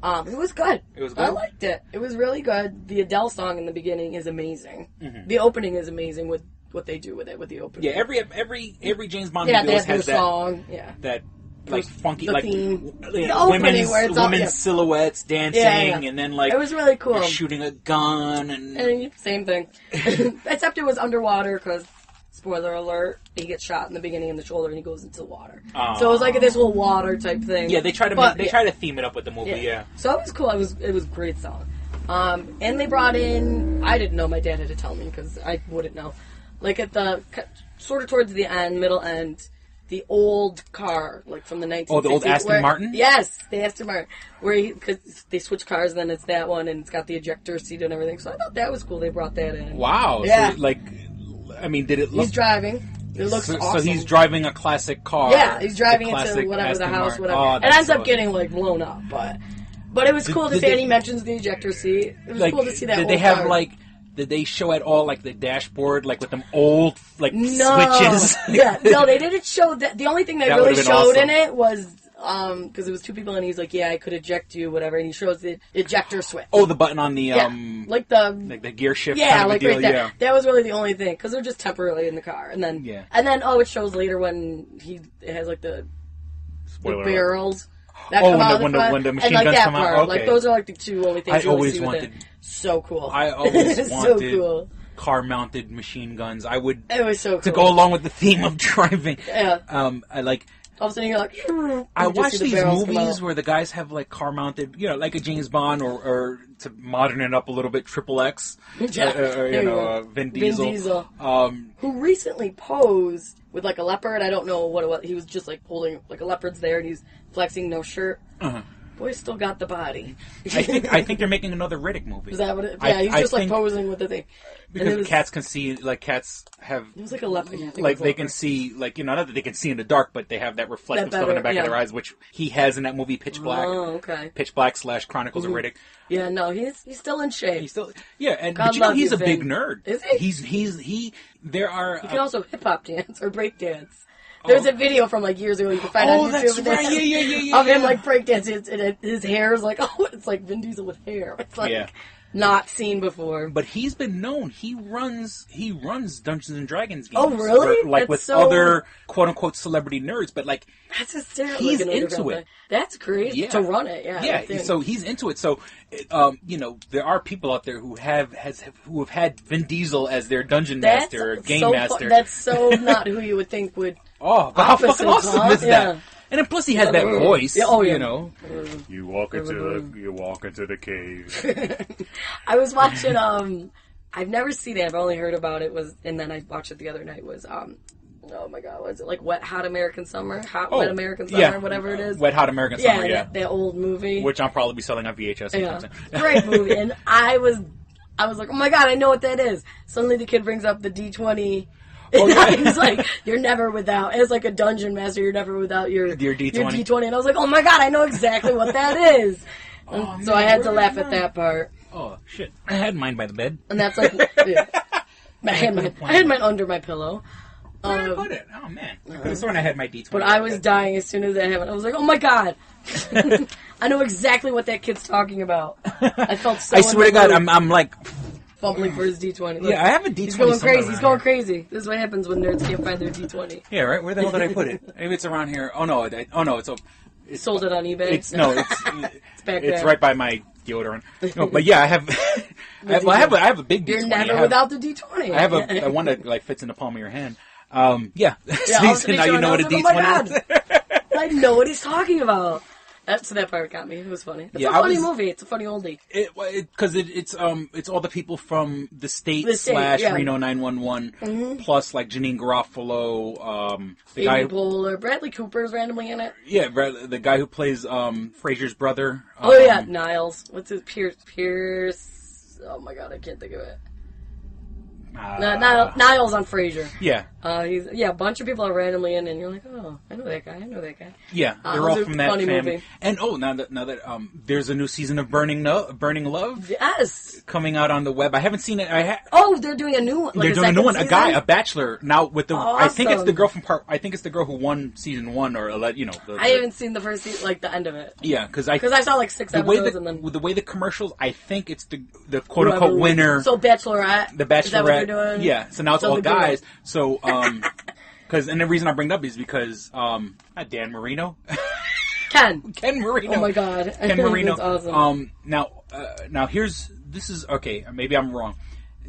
It was good. It was good. I liked it. It was really good. The Adele song in the beginning is amazing. Mm-hmm. The opening is amazing with what they do with it with the opening. Yeah, every James Bond movie always has that song. Yeah. That like funky, the like theme. The opening where it's women's silhouettes dancing, and then like it was really cool. You're shooting a gun, and same thing, except it was underwater because. Spoiler alert, he gets shot in the beginning in the shoulder and he goes into the water. So it was like this whole water type thing. Yeah, they try to theme it up with the movie, yeah. So it was cool. It was a great song. And they brought in, I didn't know, my dad had to tell me because I wouldn't know. Like at the, sort of towards the middle end, the old car, like from the 1960s. Oh, the old Aston Martin? Yes, the Aston Martin. Because they switch cars and then it's that one and it's got the ejector seat and everything. So I thought that was cool. They brought that in. Wow. Yeah. So, I mean, did it look... He's driving. It looks awesome. So he's driving a classic car. Yeah, he's driving into whatever the house, Martin. whatever. Oh, it ends up getting, like, blown up, but it was cool to see, and he mentions the ejector seat. It was cool to see that Did they have, did they show at all, like, the dashboard, like, with them old, like, switches? No, they didn't show that. The only thing they really showed in it was... because it was two people and he's like, yeah, I could eject you, whatever, and he shows the ejector switch. Oh, the button on the, like the gear shift yeah, kind of like deal, right there. yeah. That was really the only thing, because they're just temporarily in the car, and then, it shows later when it has, like, the barrels that come out of the front, when the machine and, like, guns that come part. out, okay. Like, those are, like, the two only things I always wanted... So cool. I always so wanted... cool. car-mounted machine guns. It was so cool. To go along with the theme of driving. Yeah. I like... All of a sudden you're like... I watch these movies where the guys have like car-mounted, like a James Bond or to modern it up a little bit, XXX. Vin Diesel. Vin Diesel. Who recently posed with like a leopard. I don't know what it was. He was just like holding, like a leopard's there and he's flexing no shirt. Uh-huh. Boy, still got the body. I think they're making another Riddick movie. Is that what it is? Yeah, he's just like posing with the thing. Because cats can see, like cats have... It was like a leopard. Yeah, like they can see, like, not that they can see in the dark, but they have that reflective stuff in the back of their eyes, which he has in that movie Pitch Black. Oh, okay. Pitch Black / Chronicles of Riddick. Yeah, no, he's still in shape. He's still... Yeah, and but he's a big nerd. Is he? He can also hip-hop dance or break dance. There's a video from like years ago you can find on YouTube. That's right. Yeah. Of him like breakdancing, and his hair is like, it's like Vin Diesel with hair. It's like not seen before. But he's been known. He runs Dungeons and Dragons games. Oh, really? Like with other quote unquote celebrity nerds, but like that's hysterical. He's into it. That's crazy to run it. Yeah. So he's into it. So there are people out there who have had Vin Diesel as their dungeon master, or game master. That's so not who you would think would. Oh, but how fucking awesome is that? And then plus he has that voice, you know. You walk into the cave. I was watching. I've never seen it. I've only heard about it. And then I watched it the other night. Oh my god, was it like Wet Hot American Summer? Wet American Summer, whatever it is. Wet Hot American Summer, yeah. That old movie, which I'll probably be selling on VHS sometime soon. Great movie, and I was like, oh my god, I know what that is. Suddenly the kid brings up the D20. Oh, yeah. He's like, you're never without. It's like a dungeon master. You're never without your D20. Your D20. And I was like, oh my god, I know exactly what that is. So I had to laugh at that part. Oh shit! I had mine by the bed. And that's like, I had mine under my pillow. Where did I put it? Oh man, that's when I had my D20. But I was dying as soon as I had it. I was like, oh my god. I know exactly what that kid's talking about. I felt so. I swear to God, I'm like. Fumbling for his D20. Look, I have a D20. He's going crazy. He's going crazy. This is what happens when nerds can't find their D20. Yeah, right. Where the hell did I put it? Maybe it's around here. Oh no! It's sold it on eBay. It's back there. It's right by my deodorant. No, but I have. I have a big D20. You're never without the D20. I have a one that like fits in the palm of your hand. So now you know what a D20 is. I know what he's talking about. That part got me. It was funny. It's a funny movie. It's a funny oldie. Because it's all the people from the state / Reno 911 plus like Janine Garofalo, the guy Poehler, Bradley Cooper's randomly in it. Yeah, the guy who plays Fraser's brother. Niles. What's his Pierce? Oh my god, I can't think of it. Niles on Frasier. Yeah. He's a bunch of people are randomly in, and you're like, oh, I know that guy. Yeah, they're all from that family. Movie. And now that there's a new season of Burning Love. Yes. Coming out on the web. I haven't seen it. They're doing a new one. They're doing a new one. Season? A bachelor now with the. Awesome. I think it's the girl from I think it's the girl who won season 1 or I haven't seen the first season, like the end of it. Yeah, because I saw like 6 episodes and then with the way the commercials. I think it's the quote unquote winner. So Bachelorette. The Bachelorette. Doing? Yeah, so now it's all guys. So, and the reason I bring it up is because not Dan Marino. Ken Marino. Oh my God. Ken Marino. That's awesome. Now this is okay. Maybe I'm wrong.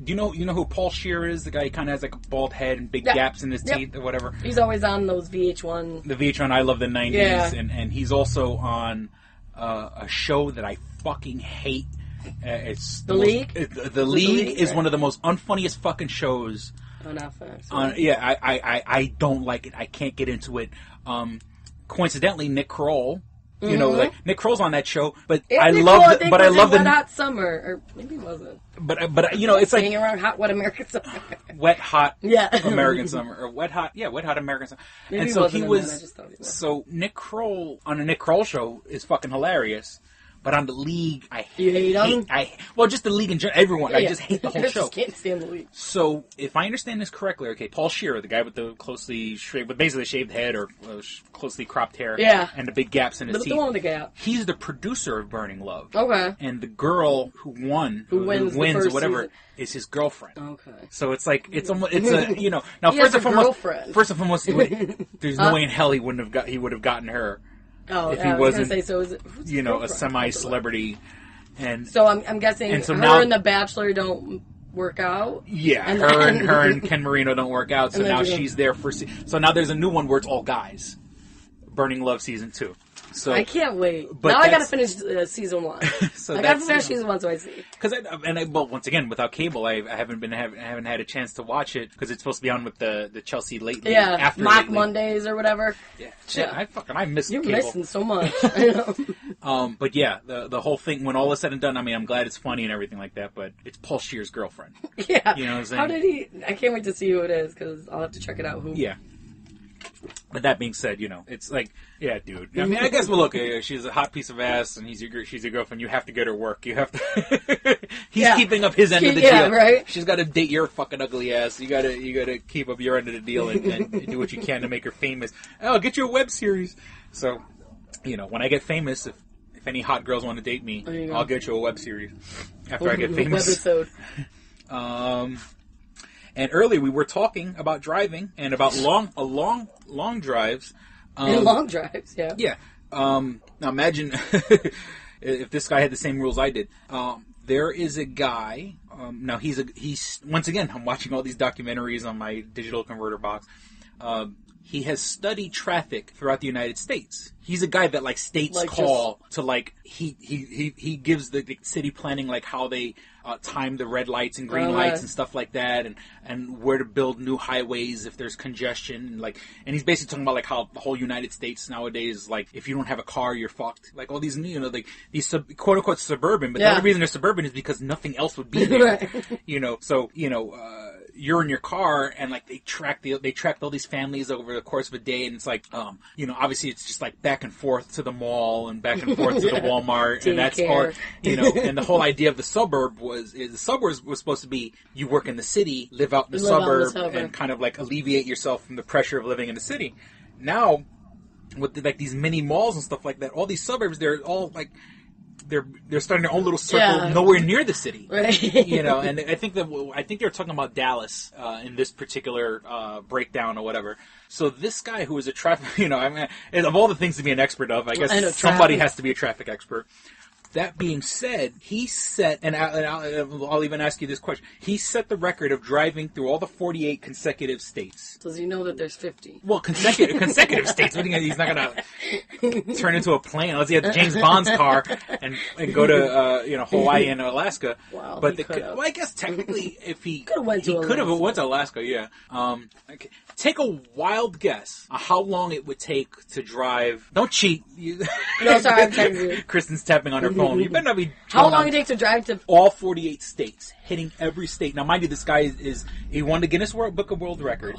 Do you know who Paul Scheer is? The guy who kind of has like a bald head and big gaps in his teeth or whatever. He's always on those VH1. The VH1 I Love the 90s, Yeah. and he's also on a show that I fucking hate. It's The League. The League is one of the most unfunniest fucking shows. On Netflix. I don't like it. I can't get into it. Coincidentally, Nick Kroll. You know, like Nick Kroll's on that show, but I love the Wet Hot Summer, or maybe it wasn't. But you know, it's like hanging around Hot Wet American Summer. Wet Hot American Summer, or Wet Hot American Summer. Maybe and so he was. I just thought he was. So Nick Kroll on a Nick Kroll show is fucking hilarious. But on the League, I hate him? Just the League in general, everyone. I just hate the whole show. I just can't stand the League. So, if I understand this correctly, okay, Paul Scheer, the guy with the closely shaved, with basically shaved head or closely cropped hair, and the big gaps in his teeth. The one with the gap. He's the producer of Burning Love. Okay. And the girl who wins or whatever, is his girlfriend. Okay. So it's like it's a you know now He first has and a foremost, girlfriend. there's no way in hell he would have gotten her. Oh, if he I was wasn't, gonna say, so is it, a semi-celebrity, and so I'm guessing and so her now, and the Bachelor don't work out. Yeah, and her and Ken Marino don't work out. So now she's there for. So now there's a new one where it's all guys. Burning Love season 2. So I can't wait. But now I gotta finish season 1. So I gotta finish season 1 so I see. Because once again, without cable, I haven't had a chance to watch it because it's supposed to be on with the Chelsea late. Yeah, after mock lately. Mondays or whatever. Yeah, shit, I miss You're cable. missing so much. I know. But yeah, the whole thing, when all is said and done, I mean, I'm glad it's funny and everything like that, but it's Paul Scheer's girlfriend. Yeah. You know what I'm saying? How did he? I can't wait to see who it is because I'll have to check it out. Who? Yeah. But that being said, it's like, yeah, dude. I mean, I guess, well, look, she's a hot piece of ass, and she's your girlfriend. You have to get her work. You have to. He's keeping up his end of the deal. Right. She's got to date your fucking ugly ass. You gotta keep up your end of the deal and do what you can to make her famous. Oh, get you a web series. So, when I get famous, if any hot girls want to date me, I'll get you a web series after I get famous. Webisode. And earlier we were talking about driving and about long drives. And long drives, yeah. Yeah. Now imagine if this guy had the same rules I did. There is a guy. Now he's once again. I'm watching all these documentaries on my digital converter box. He has studied traffic throughout the United States. He's a guy that states call to he gives the city planning how they time the red lights and green lights and stuff like that, and where to build new highways if there's congestion, and he's basically talking about how the whole United States nowadays, if you don't have a car, you're fucked. All these these quote unquote suburban, but the only reason they're suburban is because nothing else would be there. Right. You're in your car and they tracked all these families over the course of a day, and it's obviously it's just back and forth to the mall and back and forth to the Walmart, and that's all. And the whole idea of the suburb was supposed to be you work in the city, live out in the suburb, and kind of alleviate yourself from the pressure of living in the city. Now, with these mini malls and stuff like that, all these suburbs, they're all they're starting their own little circle nowhere near the city, right? And I think they're talking about Dallas in this particular breakdown or whatever. So this guy who is a traffic, of all the things to be an expert of, I guess somebody has to be a traffic expert. That being said, he set, and I'll even ask you this question, he set the record of driving through all the 48 consecutive states. Does he know that there's 50? Well, consecutive states. He's not going to turn into a plane unless he has James Bond's car and go to Hawaii and Alaska. Wow, but I guess technically, if he could have went to Alaska, yeah. Okay. Take a wild guess on how long it would take to drive. Don't cheat. No, sorry, I'm texting. Kristen's tapping on her phone. You better not be. How long it takes to drive to all 48 states, hitting every state. Now, mind you, this guy he won the Guinness Book of World Record,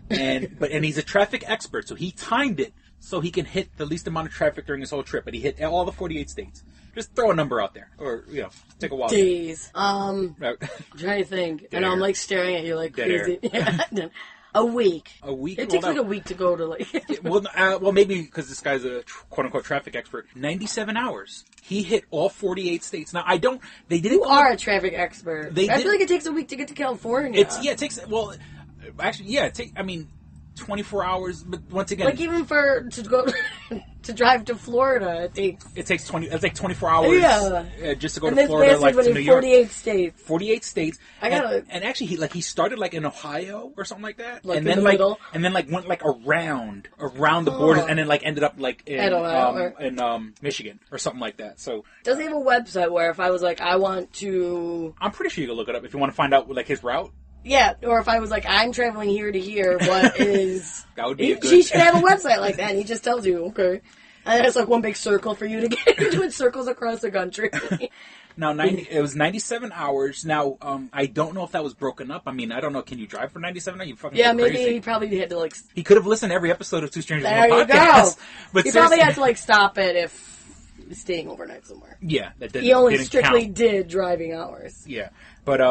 and he's a traffic expert, so he timed it so he can hit the least amount of traffic during his whole trip. But he hit all the 48 states. Just throw a number out there, or take a wild days. I'm trying to think, and I'm staring at you crazy. A week. It takes a week to go to well, maybe because this guy's a quote-unquote traffic expert. 97 hours. He hit all 48 states. Now, they didn't... You are a traffic expert. I feel like it takes a week to get to California. It takes... Well, actually, yeah. 24 hours, but once again, like even to go to drive to Florida, it takes 24 hours. Yeah, just to go to Florida, like to New York. 48 states. 48 states. I gotta, and actually, he started like in Ohio or something like that, like and in then the middle? and then like went like around the borders, and then like ended up like in Michigan or something like that. So does he have a website where if I was like, I want to? I'm pretty sure you can look it up if you want to find out like his route. Yeah, or if I was like, I'm traveling here to here, what is... That would be a good... He should have a website like that, and he just tells you, okay. And it's like one big circle for you to get into. It circles across the country. Now, it was 97 hours. Now, I don't know if that was broken up. I mean, I don't know. Can you drive for 97 hours? You fucking maybe crazy. He probably had to, like... He could have listened to every episode of Two Strangers There One you Podcast. go. But he probably had to, like, stop it if he was staying overnight somewhere. Yeah. That he only didn't strictly count. did driving hours. Yeah. But,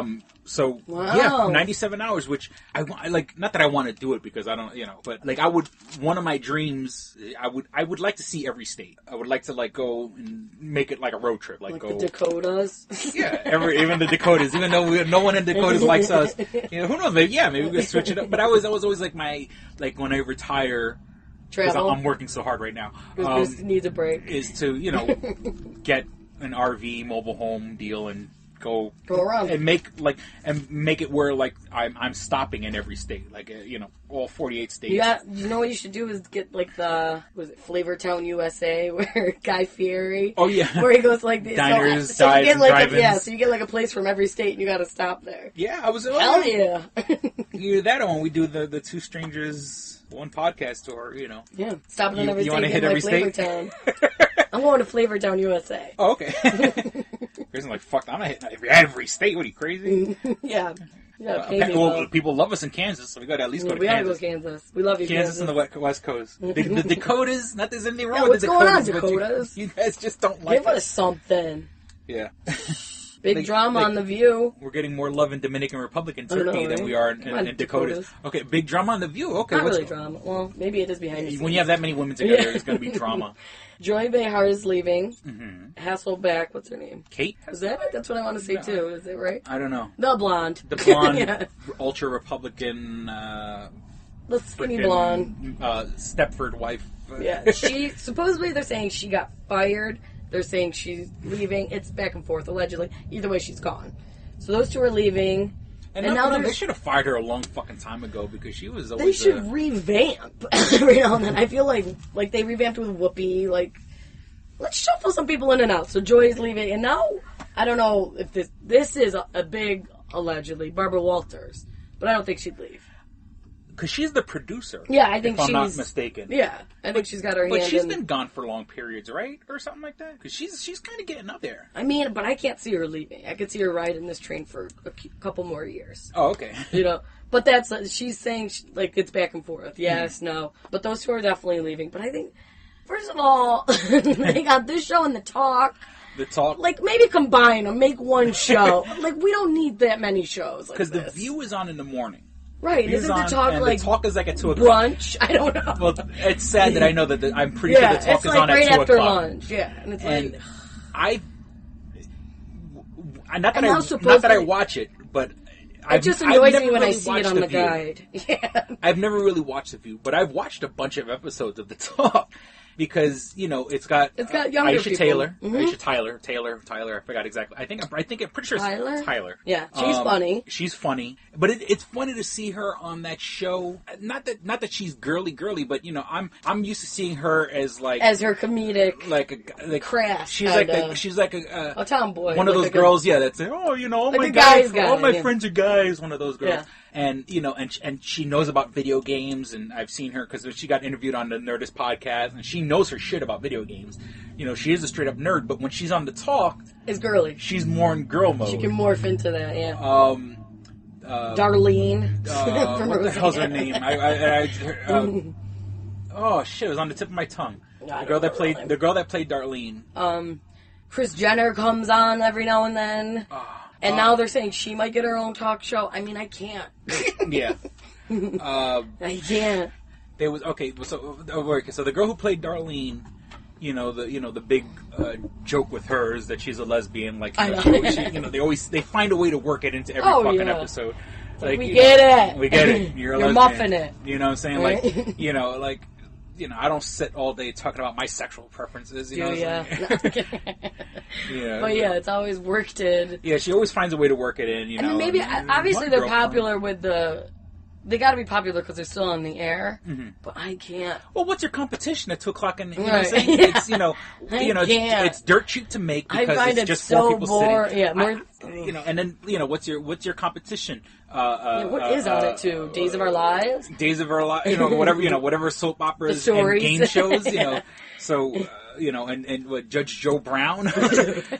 so, wow. 97 hours, which I like, not that I want to do it because I don't, but like one of my dreams, I would like to see every state. I would like to like go and make it like a road trip, like go. The Dakotas. Yeah, even the Dakotas, even though no one in Dakotas likes us. Who knows, maybe we could switch it up. But I was always like when I retire, travel. I'm working so hard right now. Chris needs a break. Is to, get an RV mobile home deal and go around and make it where like I'm stopping in every state, like all 48 states. You know what you should do is get like Flavortown, USA, where Guy Fieri. Oh yeah, where he goes like diners, so dives, you get like drive-ins. so you get like a place from every state and you got to stop there. Yeah, I was. Hell yeah. Either that or when we do the Two Strangers One Podcast tour, Yeah, stopping in every state. You want to hit every state? Flavortown. I'm going to Flavortown, USA. Oh, okay. Chris, like, fuck, I'm not hitting every state. What are you, crazy? Yeah. People love us in Kansas, so we got to at least go to We Kansas. gotta go to Kansas. We love you, Kansas and the West Coast. The Dakotas, not there's anything wrong with what's the Dakotas. going on, Dakotas? You guys just don't like Give us something. Yeah. Big drama on The View. We're getting more love in Dominican Republic and Turkey than we are in Dakotas. Okay, big drama on The View. Okay, not really drama. Well, maybe it is behind the scenes. When you have that many women together, there's going to be drama. Joy Behar is leaving. Mm-hmm. Hasselbeck, what's her name? Kate? Is that it? That's what I want to say too. Is it right? I don't know. The blonde. The blonde, yeah. ultra Republican. The skinny blonde. Stepford wife. Yeah, she supposedly they're saying she got fired. They're saying she's leaving. It's back and forth, allegedly. Either way, she's gone. So those two are leaving. And now they should have fired her a long fucking time ago because she was always... They should revamp every now and then. I feel like they revamped with Whoopi. Like, let's shuffle some people in and out. So Joy's leaving. And now, I don't know if this is a big, allegedly, Barbara Walters. But I don't think she'd leave. Because she's the producer. Yeah, I think if I'm not mistaken. Yeah, I think she's got her hand in... But she's been gone for long periods, right? Or something like that? Because she's kind of getting up there. I mean, but I can't see her leaving. I could see her riding this train for a couple more years. Oh, okay. But she's saying, it's back and forth. Yes, no. But those two are definitely leaving. But I think, first of all, they got this show and The Talk. The Talk. Like, maybe combine them, make one show. Like, we don't need that many shows like this. Because The View is on in the morning. Right, isn't The Talk The Talk is like at 2 o'clock. Brunch? I don't know. Well, it's sad that I know that I'm pretty sure The Talk is on at 2 o'clock. right after lunch, yeah. And it's not that I watch it, but it just annoys me when I see it on the guide. Yeah. I've never really watched The View, but I've watched a bunch of episodes of The Talk. Because it's got younger Aisha people. Taylor, Mm-hmm. Aisha Tyler. I forgot exactly. I'm pretty sure it's Tyler. Yeah, she's funny. She's funny, but it's funny to see her on that show. Not that she's girly, but I'm used to seeing her as her comedic, like crass. She's like a tomboy, one of those girls. That's all my guys, all my friends are guys. One of those girls. Yeah. And and she knows about video games, and I've seen her because she got interviewed on the Nerdist podcast, and she knows her shit about video games. She is a straight up nerd, but when she's on The Talk, it's girly. She's more in girl mode. She can morph into that, yeah. Darlene. What the hell's her name? Oh shit! It was on the tip of my tongue. The girl that played Darlene. Kris Jenner comes on every now and then. And now they're saying she might get her own talk show. I mean, I can't. Yeah. I can't. There was So the girl who played Darlene, the big joke with her is that she's a lesbian. Like, I know. they find a way to work it into every fucking episode. Like, we get it. We get it. You're a lesbian. muffing it. You know what I'm saying? Right? Like, I don't sit all day talking about my sexual preferences. You know what I'm saying? Yeah. But yeah, it's always worked in. Yeah, she always finds a way to work it in. And maybe, obviously, they're popular with the. They got to be popular because they're still on the air, but I can't. Well, what's your competition at 2:00 in? You know Right. what I'm saying? It's it's dirt cheap to make because I find it's just so four people sitting. Yeah, and then what's your competition? What is on it too? Days of Our Lives. Days of Our Lives. Whatever soap operas and game shows. So. And what, Judge Joe Brown.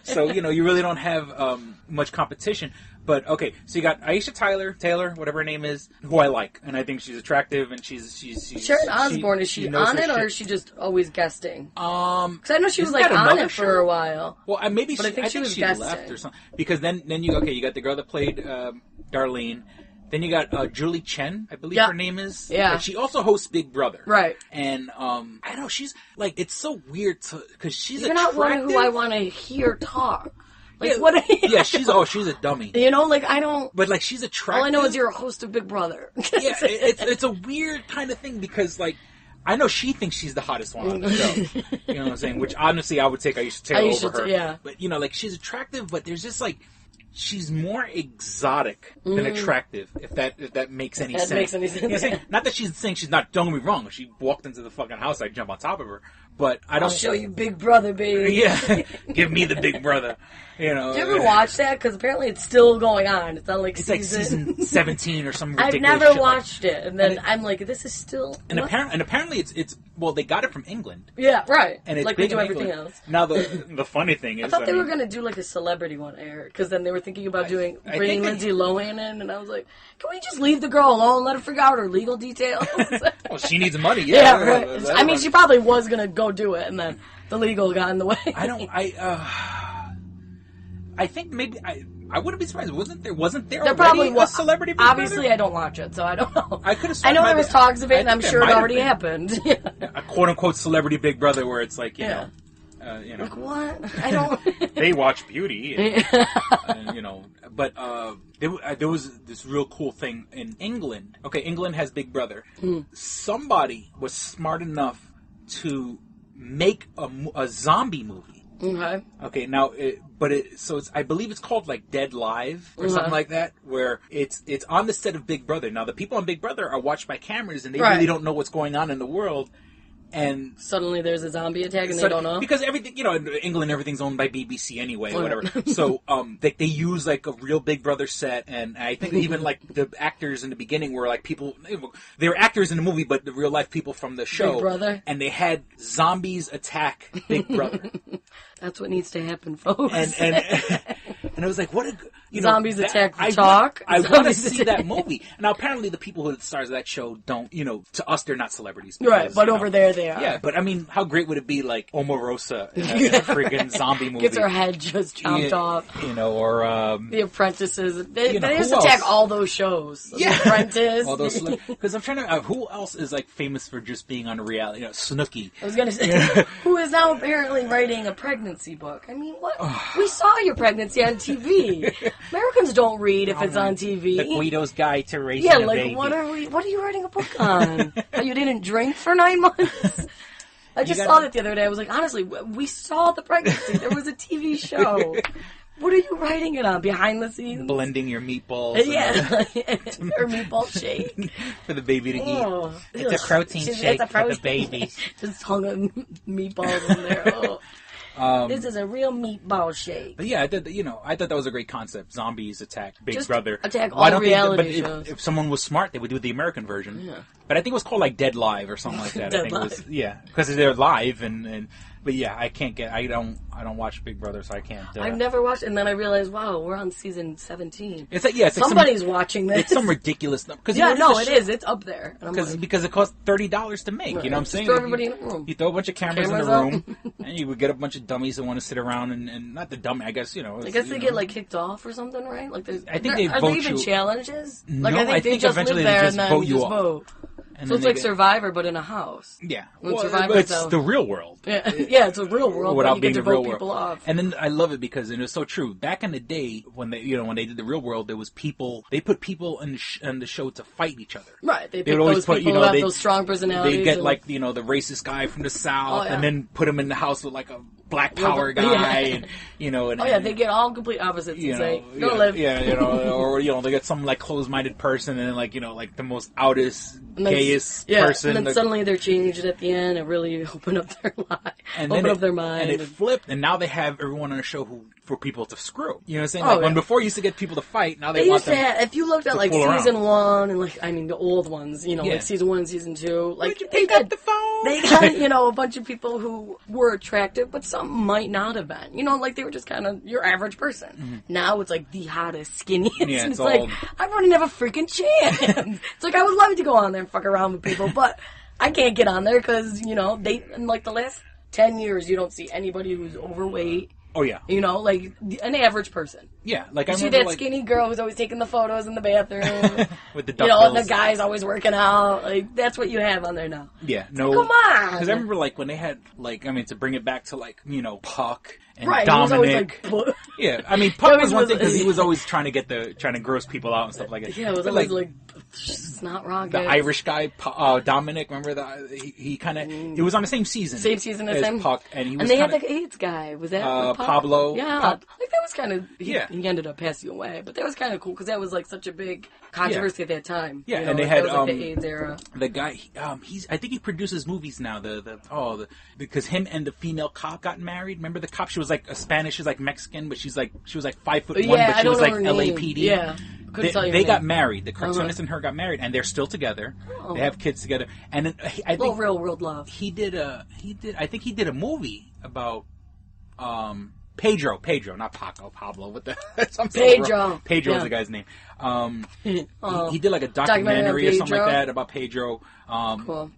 So you really don't have much competition. But okay, so you got Aisha Taylor, whatever her name is, who I like, and I think she's attractive, and she's Sharon Osbourne, is she on it, or is she just always guesting? Because I know she was like on it for a while. Well, I think she was guesting. Left or something. Because then you got the girl that played Darlene. Then you got Julie Chen, I believe her name is. Yeah. And she also hosts Big Brother. Right. And I don't know, she's like, it's so weird because she's You're attractive. not one who I want to hear talk. Like, yeah, what? Yeah, she's a dummy. I don't. But like, she's attractive. All I know is you're a host of Big Brother. Yeah, it's a weird kind of thing because like, I know she thinks she's the hottest one on the show. You know what I'm saying? Which honestly, I would take Aisha Taylor over her. Yeah. But like, she's attractive, but there's just like. She's more exotic than attractive, if that makes any sense. Makes any sense. You know what I'm saying? Not that she's saying she's not. Don't get me wrong. If she walked into the fucking house, I'd jump on top of her. But I don't. I'll show you Big Brother, baby. Yeah, give me the Big Brother. Did you ever watch that? Because apparently it's still going on. It's not like it's like season 17 or something ridiculous. I've never watched it, and then I'm like, this is still. And apparently it's well, they got it from England. Yeah, right. And it's like big they do in everything England. else. Now the funny thing is, I thought they were gonna do like a celebrity one, Eric, because then they were thinking about bringing Lindsay Lohan in, and I was like, can we just leave the girl alone, let her figure out her legal details? Well, she needs money. Yeah, right. I mean, she probably was gonna go do it, and then the legal got in the way. I think maybe I wouldn't be surprised. Wasn't there there probably was a celebrity Big Obviously, Brother? I don't watch it, so I don't know. I could have. I know there was talks of it, and I'm sure it already happened. A quote unquote celebrity Big Brother, where it's like you know. Like what? I don't. They watch Beauty, but there was this real cool thing in England. Okay, England has Big Brother. Somebody was smart enough to make a zombie movie. Okay. Now, I believe it's called like Dead Live or something like that, where it's on the set of Big Brother. Now, the people on Big Brother are watched by cameras, and they really don't know what's going on in the world. And suddenly there's a zombie attack, and they don't know because everything, in England, everything's owned by BBC anyway, or whatever. So, they use like a real Big Brother set, and I think even like the actors in the beginning were like people. They were actors in the movie, but the real life people from the show. Big Brother, and they had zombies attack Big Brother. That's what needs to happen, folks. And I was like, what a zombies attack the talk. I want to see that movie. Now, apparently, the people who are the stars of that show don't. To us, they're not celebrities, because, right? But over there, they are. Yeah, but I mean, how great would it be, like Omarosa in a friggin' zombie movie? Gets her head just chopped off. Or The Apprentices. They just attack all those shows. The Apprentice. All those. Because I'm trying to. Who else is like famous for just being on a reality? Snooki. I was gonna say, who is now apparently writing a pregnancy book. I mean, what? We saw your pregnancy on TV. Americans don't read if it's on TV. The Guido's Guide to Raising a Baby. Like, what are you writing a book on? You didn't drink for 9 months? I just saw that the other day. I was like, honestly, we saw the pregnancy. There was a TV show. What are you writing it on? Behind the scenes? Blending your meatballs. Or meatball shake. For the baby to eat. It's a protein shake for the baby. Just hung of meatballs in there. This is a real meatball shake. But yeah, I thought that was a great concept. Zombies attack Big Brother. Attack all reality shows. If someone was smart, they would do the American version. Yeah. But I think it was called like Dead Live or something like that. I think it was, because they're live and. But yeah, I don't watch Big Brother, so I can't. I've never watched, and then I realized, wow, we're on season 17. It's like somebody's watching this. It's some ridiculous number. It is. It's up there. Because it costs $30 to make. Right. You know what I'm saying? Throw everybody in a room. You throw a bunch of cameras in a room, and you would get a bunch of dummies that want to sit around and not the dummy. I guess I guess they get like kicked off or something, right? Like I think they vote are there even challenges? No, I think eventually they just vote you off. And so it's like Survivor, but in a house. Yeah. Well, it's the real world. Yeah, yeah, it's a real world. Without but you being get to the real vote world. people off. And then I love it because it was so true. Back in the day, when they did the real world, there was people. They put people in the show to fight each other. Right. They would always those put, people who have those strong personalities. They get like the racist guy from the South, and then put him in the house with like a Black Power guy, and they get all complete opposites. Go live. Or they get some like closed-minded person, and then like the most outest, gayest person. And then suddenly they're changed at the end and really open up their life, open up their mind. And it flipped, and now they have everyone on the show for people to screw. You know what I'm saying? When before you used to get people to fight, now they want them if you looked at like season 1 and the old ones, like season 1, season 2, like they got the phone. They got a bunch of people who were attractive, but some might not have been. Like they were just kind of your average person. Mm-hmm. Now it's like the hottest, skinniest. Yeah, it's like I wouldn't have a freaking chance. It's like I would love to go on there and fuck around with people, but I can't get on there because they in like the last 10 years you don't see anybody who's overweight. Oh yeah, like an average person. Yeah, like I see that skinny girl who's always taking the photos in the bathroom with the duck and the guy's always working out. Like that's what you have on there now. Yeah, no, come on. Because I remember like when they had to bring it back to like Puck and right, Dominic. He was always, yeah, I mean Puck was one thing because he was always trying to gross people out and stuff like that. Yeah, it was always like snot rocket. The Irish guy, Dominic. Remember that he kind of it was on the same season. Same season as him. Puck, and he was. And they had the AIDS guy. Was that Pablo? Yeah, like that was kind of. He ended up passing away, but that was kind of cool because that was like such a big controversy at that time. Yeah, and they had that was, like, the AIDS era. The guy, I think he produces movies now. Because him and the female cop got married. Remember the cop? She was like a Spanish, she's like Mexican, but she was like 5'1", but she was like LAPD. Yeah. They got married. The cartoonist and her got married, and they're still together. Oh. They have kids together, and then, I think real world love. I think he did a movie about Pedro, not Paco, Pablo. What the? Pedro. Pedro is the guy's name. He did like a documentary or something like that about Pedro. Cool.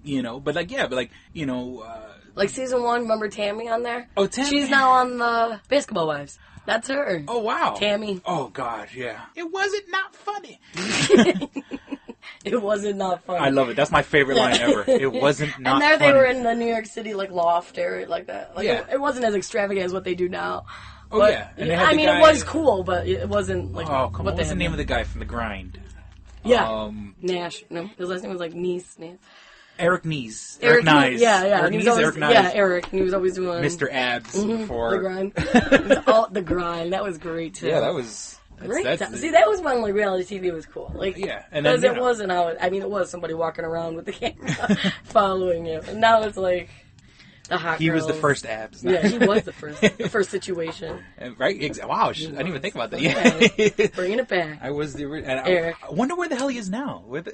Like season 1, remember Tammy on there? Oh, Tammy. She's now on the Basketball Wives. That's her. Oh, wow. Tammy. Oh, God, yeah. It wasn't not funny. It wasn't not funny. I love it. That's my favorite line ever. It wasn't not funny. And they were in the New York City, like, loft area like that. Like, it wasn't as extravagant as what they do now. Oh, but, yeah. And it was cool, but it wasn't, like, what was the name of the guy from The Grind? Yeah. Nash. No, his last name was, like, Nice. Eric Nies. Eric Nies. Yeah. Eric Nies, Eric Nies. Yeah, Eric. And he was always doing... Mr. Abs before... The Grind. The Grind. That was great, too. Yeah, that was... Great. See, that was when like reality TV was cool. Like, because it wasn't how it was somebody walking around with the camera following you. And now it's like the hot He girls. was the first Abs. Yeah, he was the first situation. Right? Wow, I didn't even think about that. Yeah. Bringing it back. I was the original. Eric. I wonder where the hell he is now. What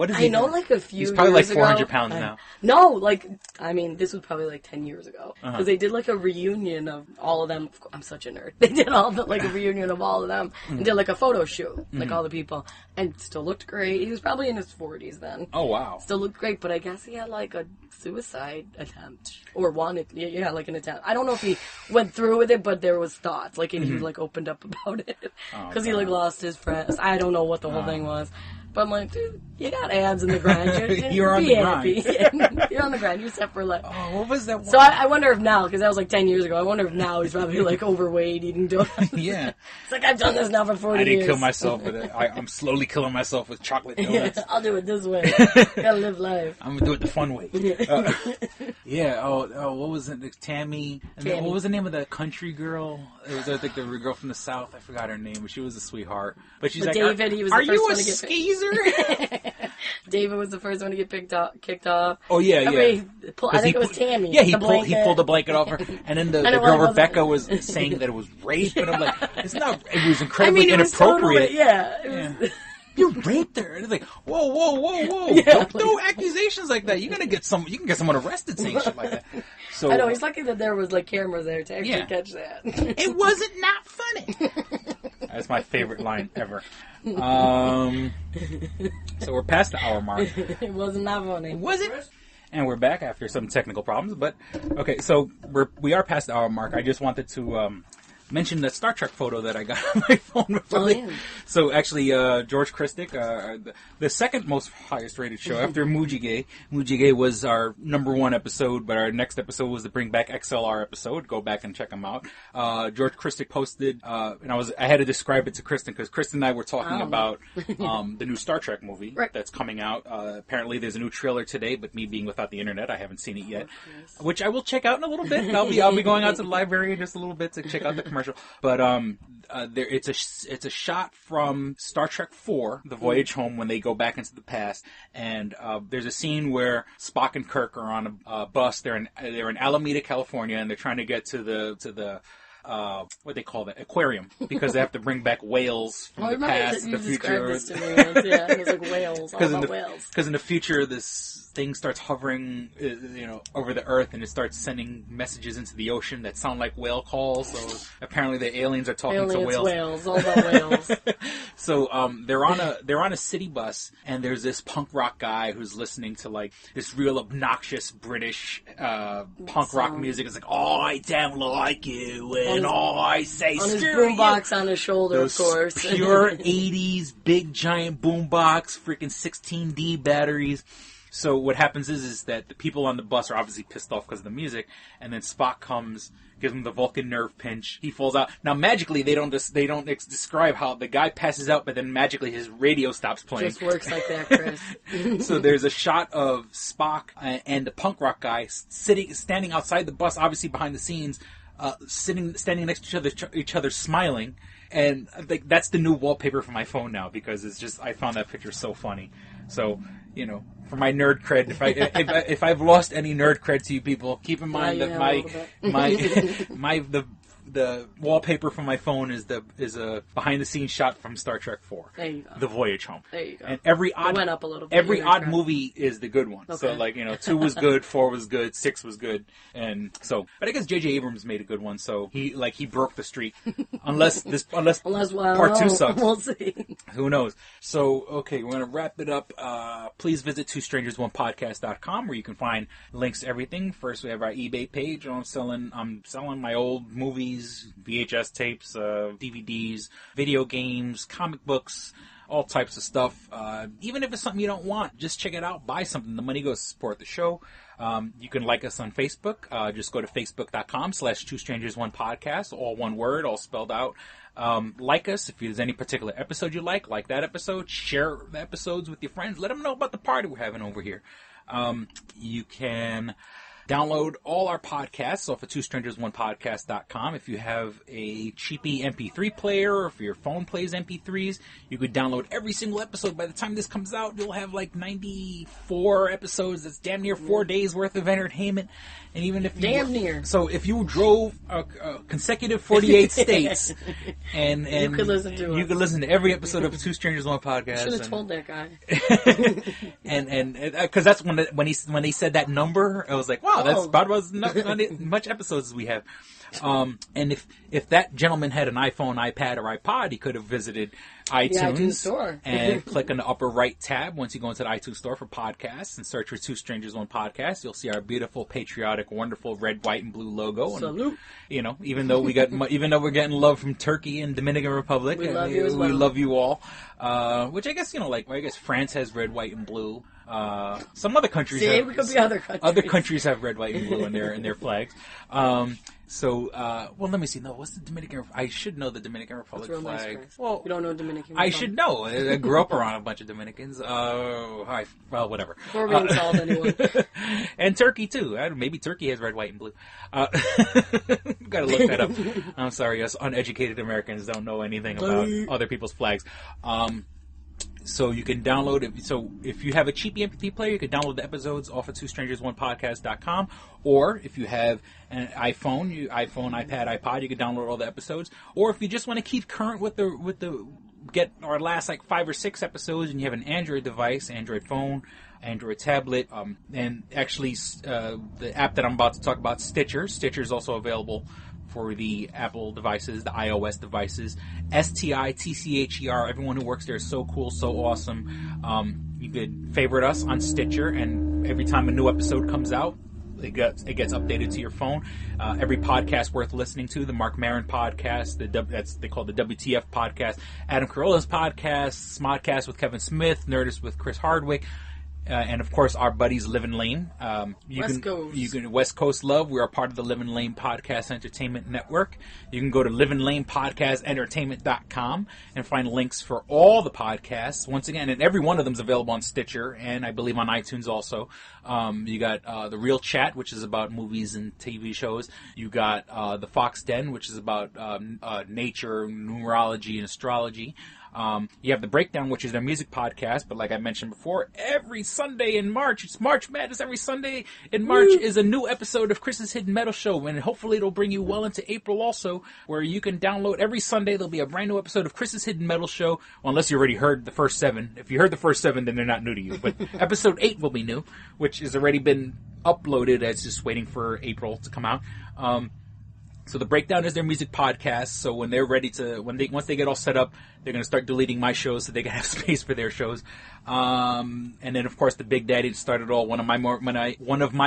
is he? I know, like a few. He's probably like years 400 ago, pounds now. No, like this was probably like 10 years ago because they did like a reunion of all of them. I'm such a nerd. They did a reunion of all of them and did like a photo shoot, like all the people, and still looked great. He was probably in his 40s then. Oh wow. Still looked great, but I guess he had like a suicide attempt or wanted, like an attempt. I don't know if he went through with it, but there was thoughts, like, and he like opened up about it because he like lost his friends. I don't know what the whole thing was. But I'm like, dude, you got abs in the grind. You're on the grind. You're on the grind. You're set for life. Oh, what was that one? So I wonder if now, because that was like 10 years ago, I wonder if now he's probably like overweight, eating donuts. Yeah. It's like, I've done this now for 40 years. I didn't kill myself with it. I'm slowly killing myself with chocolate donuts. Yeah, I'll do it this way. Gotta live life. I'm going to do it the fun way. What was it? Tammy. And then, what was the name of that country girl? It was, I think, the girl from the South. I forgot her name, but she was a sweetheart. But she's like, David, he was are the first you one a to get skeezer? David was the first one to get kicked off. Oh yeah. I think it was Tammy. Yeah, he pulled the blanket off her, and then the girl Rebecca was saying that it was rape, and I'm like, it's not. It was incredibly inappropriate. Totally, You raped her, and it's like, whoa! Yeah, don't throw accusations like that. You can get someone arrested saying shit like that. So I know he's lucky that there was like cameras there to actually catch that. It wasn't not funny. That's my favorite line ever. So we're past the hour mark. It wasn't that funny. Was it? And we're back after some technical problems. But okay, so we are past the hour mark. I just wanted to mention that Star Trek photo that I got on my phone. So actually, George Christic, the second most highest rated show after Mujige. Mujige was our number one episode, but our next episode was the Bring Back XLR episode. Go back and check them out. George Christic posted, and I had to describe it to Kristen because Kristen and I were talking about the new Star Trek movie that's coming out. Apparently, there's a new trailer today, but me being without the internet, I haven't seen it yet, which I will check out in a little bit. And I'll be going out to the library in just a little bit to check out the commercial. But it's a shot from Star Trek IV, The Voyage Home, when they go back into the past, and there's a scene where Spock and Kirk are on a bus. They're in Alameda, California, and they're trying to get to the what they call that, aquarium, because they have to bring back whales from the past, the future. This to me once, it was like whales, all about whales. Because in the future, this thing starts hovering, over the Earth, and it starts sending messages into the ocean that sound like whale calls. So apparently, the aliens are talking to whales. Whales, all about whales. So they're on a city bus, and there's this punk rock guy who's listening to like this real obnoxious British punk rock music. It's like, oh, I don't like you, and I say on his screw boombox you. On his shoulder, Those of course. Pure 80s big giant boombox, freaking 16D batteries. So what happens is that the people on the bus are obviously pissed off because of the music, and then Spock comes, gives him the Vulcan nerve pinch. He falls out. Now magically they don't describe how the guy passes out, but then magically his radio stops playing. Just works like that, Chris. So there's a shot of Spock and the punk rock guy standing outside the bus, obviously behind the scenes, standing next to each other, smiling. And I think that's the new wallpaper for my phone now, because it's just, I found that picture so funny. So, for my nerd cred, if I've lost any nerd cred to you people, keep in mind that the wallpaper for my phone is a behind the scenes shot from Star Trek IV. There you go. The Voyage Home. There you go. And it went up a little bit. Every odd movie is the good one. Okay. So 2 was good, 4 was good, 6 was good, and so. But I guess J.J. Abrams made a good one, so he broke the streak. Unless part 2 sucks. We'll see. Who knows? So, okay, we're going to wrap it up. Please visit twostrangersonepodcast.com, where you can find links to everything. First, we have our eBay page. I'm selling my old movies, VHS tapes, DVDs, video games, comic books, all types of stuff. Even if it's something you don't want, just check it out. Buy something. The money goes to support the show. You can like us on Facebook. Just go to facebook.com/twostrangersonepodcast, all one word, all spelled out. Like us if there's any particular episode you like that episode. Share the episodes with your friends. Let them know about the party we're having over here. You can download all our podcasts off of twostrangersonepodcast.com. If you have a cheapy MP3 player, or if your phone plays MP3s, you could download every single episode. By the time this comes out, you'll have like 94 episodes. That's damn near 4 days worth of entertainment. And even if near. So if you drove a consecutive 48 states, and you could listen to you could listen to every episode of Two Strangers on a Podcast. Should have told that guy. and because that's when he said that number, I was like, wow, that's about as much episodes as we have. And if that gentleman had an iPhone, iPad, or iPod, he could have visited iTunes store and click on the upper right tab once you go into the iTunes store for podcasts and search for Two Strangers on Podcast. You'll see our beautiful, patriotic, wonderful red, white, and blue logo. Salute. And, even though we're getting love from Turkey and Dominican Republic, we love you as well. We love you all. Which I guess I guess France has red, white, and blue. Some other countries. We could be other countries. Other countries have red, white, and blue in their flags. Let me see. No, what's the Dominican? I should know the Dominican Republic flag. Nice, well, you don't know Dominican I Republic. should know. I grew up around a bunch of Dominicans. Whatever. Before we insult anyone. And Turkey too. Maybe Turkey has red, white, and blue. Gotta look that up. I'm sorry, us uneducated Americans don't know anything about other people's flags. So you can download it. So if you have a cheap MP3 player, you can download the episodes off of twostrangersonepodcast.com. Or if you have an iPhone, iPad, iPod, you can download all the episodes. Or if you just want to keep current with the get our last 5 or 6 episodes, and you have an Android device, Android phone, Android tablet, and actually the app that I'm about to talk about, Stitcher. Stitcher is also available for the Apple devices, the iOS devices. STITCHER. Everyone who works there is so cool, so awesome. You could favorite us on Stitcher, and every time a new episode comes out, It gets updated to your phone. Every podcast worth listening to, the Mark Maron podcast, they call the WTF podcast, Adam Carolla's podcast, Smodcast with Kevin Smith, Nerdist with Chris Hardwick, and of course our buddies Live and Lame. West Coast Love. We are part of the Live and Lame Podcast Entertainment Network. You can go to liveandlamepodcastentertainment.com and find links for all the podcasts. Once again, and every one of them is available on Stitcher and I believe on iTunes also. You got The Real Chat, which is about movies and TV shows. You got The Fox Den, which is about nature, numerology, and astrology. You have The Breakdown, which is their music podcast, but like I mentioned before, every Sunday in March, it's March Madness, every Sunday in March is a new episode of Chris's Hidden Metal Show, and hopefully it'll bring you well into April also, where you can download every Sunday, there'll be a brand new episode of Chris's Hidden Metal Show, well, unless you already heard the first 7. If you heard the first 7, then they're not new to you, but episode 8 will be new, which has already been uploaded, it's just waiting for April to come out. So The Breakdown is their music podcast. So when they're ready to, once they get all set up, they're going to start deleting my shows so they can have space for their shows. And then of course the Big Daddy started all one of my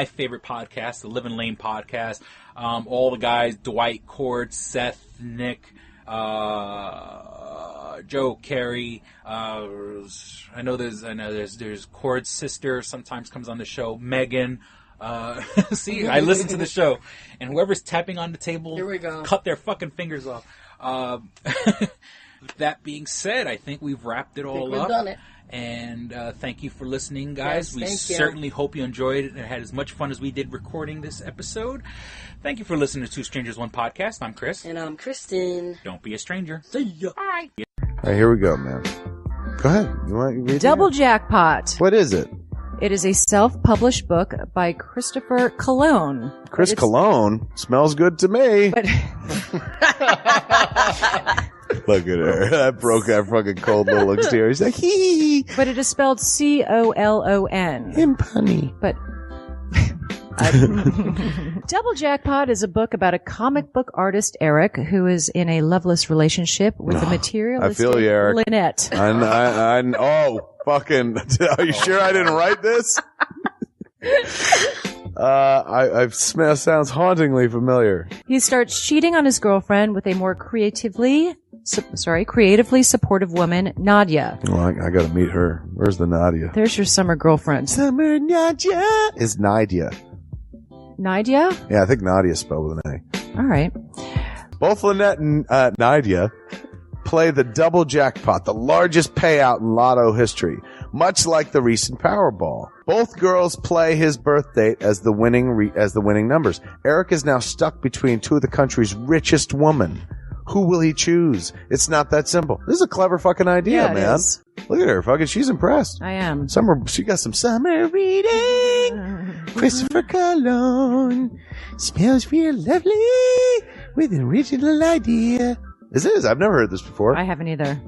favorite podcasts, the Live and Lame podcast. All the guys, Dwight, Cord, Seth, Nick, Joe, Carey. I know there's Cord's sister sometimes comes on the show, Megan. See, I listen to the show, and whoever's tapping on the table, here we go, cut their fucking fingers off. That being said, I think we've wrapped it all up. Done it. And thank you for listening, guys. Yes, we certainly hope you enjoyed it and had as much fun as we did recording this episode. Thank you for listening to Two Strangers, One Podcast. I'm Chris. And I'm Kristen. Don't be a stranger. See ya. Bye. All right, here we go, man. Go ahead. You want to read Double Jackpot. What is it? It is a self-published book by Christopher Cologne. Chris Cologne? Smells good to me. But look at her. That broke that fucking cold little exterior. He's like, hee. But it is spelled C-O-L-O-N. Him punny. But Double Jackpot is a book about a comic book artist, Eric, who is in a loveless relationship with a materialistic I feel you, Eric. Lynette. Oh, fucking, are you sure I didn't write this? Sounds hauntingly familiar. He starts cheating on his girlfriend with a more creatively supportive woman, Nadia. Well, I gotta meet her. Where's the Nadia? There's your summer girlfriend. Summer Nadia is Nadia. Nadia? Yeah, I think Nadia spelled with an A. All right. Both Lynette and Nadia play the double jackpot, the largest payout in lotto history, much like the recent Powerball. Both girls play his birth date as the winning numbers. Eric is now stuck between two of the country's richest women. Who will he choose? It's not that simple. This is a clever fucking idea, man. Is. Look at her, fucking, she's impressed. I am. She got some summer reading. Christopher Cologne smells real lovely with an original idea. This is. I've never heard this before. I haven't either.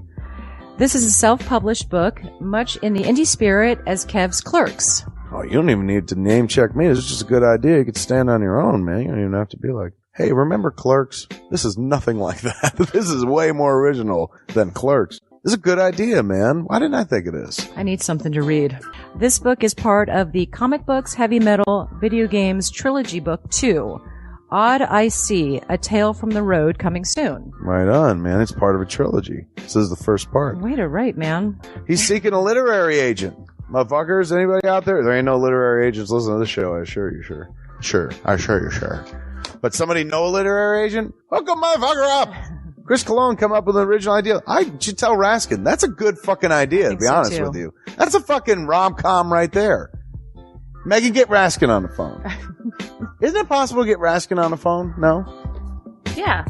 This is a self-published book, much in the indie spirit as Kev's Clerks. Oh, you don't even need to name check me. This is just a good idea. You could stand on your own, man. You don't even have to be like, hey, remember Clerks? This is nothing like that. This is way more original than Clerks. This is a good idea, man. Why didn't I think of this? I need something to read. This book is part of the Comic Books, Heavy Metal, Video Games Trilogy Book 2. Odd I See, A Tale from the Road, coming soon. Right on, man. It's part of a trilogy. This is the first part. Way to write, man. He's seeking a literary agent. Motherfuckers, anybody out there? There ain't no literary agents listening to this show. I assure you, sure. Sure. I assure you, sure. But somebody know a literary agent? Hook a motherfucker up! Chris Cologne come up with an original idea. I should tell Raskin. That's a good fucking idea, to be honest with you. That's a fucking rom-com right there. Megan, get Raskin on the phone. Isn't it possible to get Raskin on the phone? No? Yeah.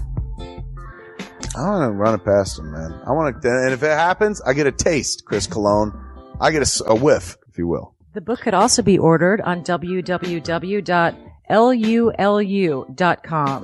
I want to run it past him, man. I want to, and if it happens, I get a taste, Chris Cologne. I get a whiff, if you will. The book could also be ordered on www.lulu.com.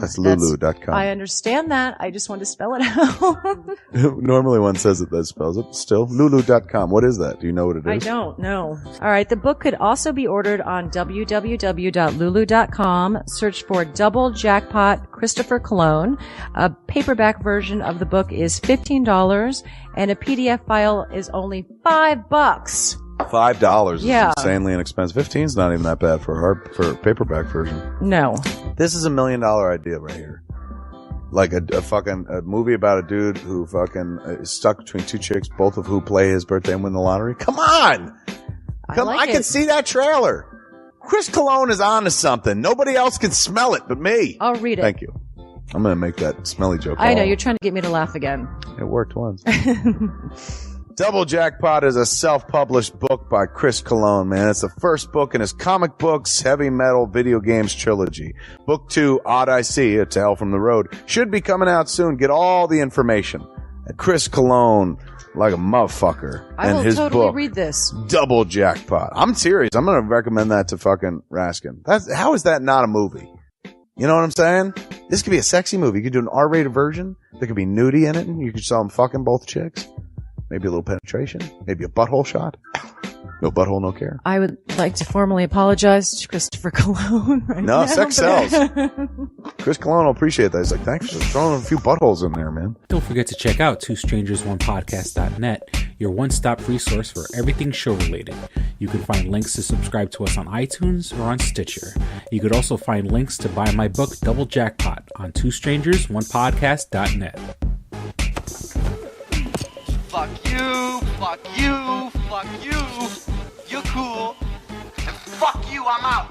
That's lulu.com. I understand that. I just want to spell it out. Normally one says it that spells it. Still, lulu.com. What is that? Do you know what it is? I don't know. All right. The book could also be ordered on www.lulu.com. Search for Double Jackpot Christopher Cologne. A paperback version of the book is $15 and a PDF file is only $5. $5 is Yeah. insanely inexpensive. 15's not even that bad for a paperback version. No. This is $1 million idea right here. Like a movie about a dude who fucking is stuck between two chicks, both of who play his birthday and win the lottery. Come on! I can see that trailer. Chris Cologne is on to something. Nobody else can smell it but me. I'll read it. Thank you. I'm going to make that smelly joke. I know, you're trying to get me to laugh again. It worked once. Double Jackpot is a self-published book by Chris Cologne, man. It's the first book in his comic books, heavy metal, video games trilogy. Book 2, Odd I See, A Tale from the Road, should be coming out soon. Get all the information at Chris Cologne, like a motherfucker. I will his totally book, read this. Double Jackpot. I'm serious. I'm going to recommend that to fucking Raskin. How is that not a movie? You know what I'm saying? This could be a sexy movie. You could do an R-rated version. There could be nudie in it, and you could show them fucking both chicks. Maybe a little penetration. Maybe a butthole shot. No butthole, no care. I would like to formally apologize to Christopher Cologne. No, sex sells. Chris Cologne will appreciate that. He's like, thanks for throwing a few buttholes in there, man. Don't forget to check out twostrangersonepodcast.net, your one-stop resource for everything show-related. You can find links to subscribe to us on iTunes or on Stitcher. You could also find links to buy my book, Double Jackpot, on twostrangersonepodcast.net. Fuck you, fuck you, fuck you. You're cool. And fuck you, I'm out.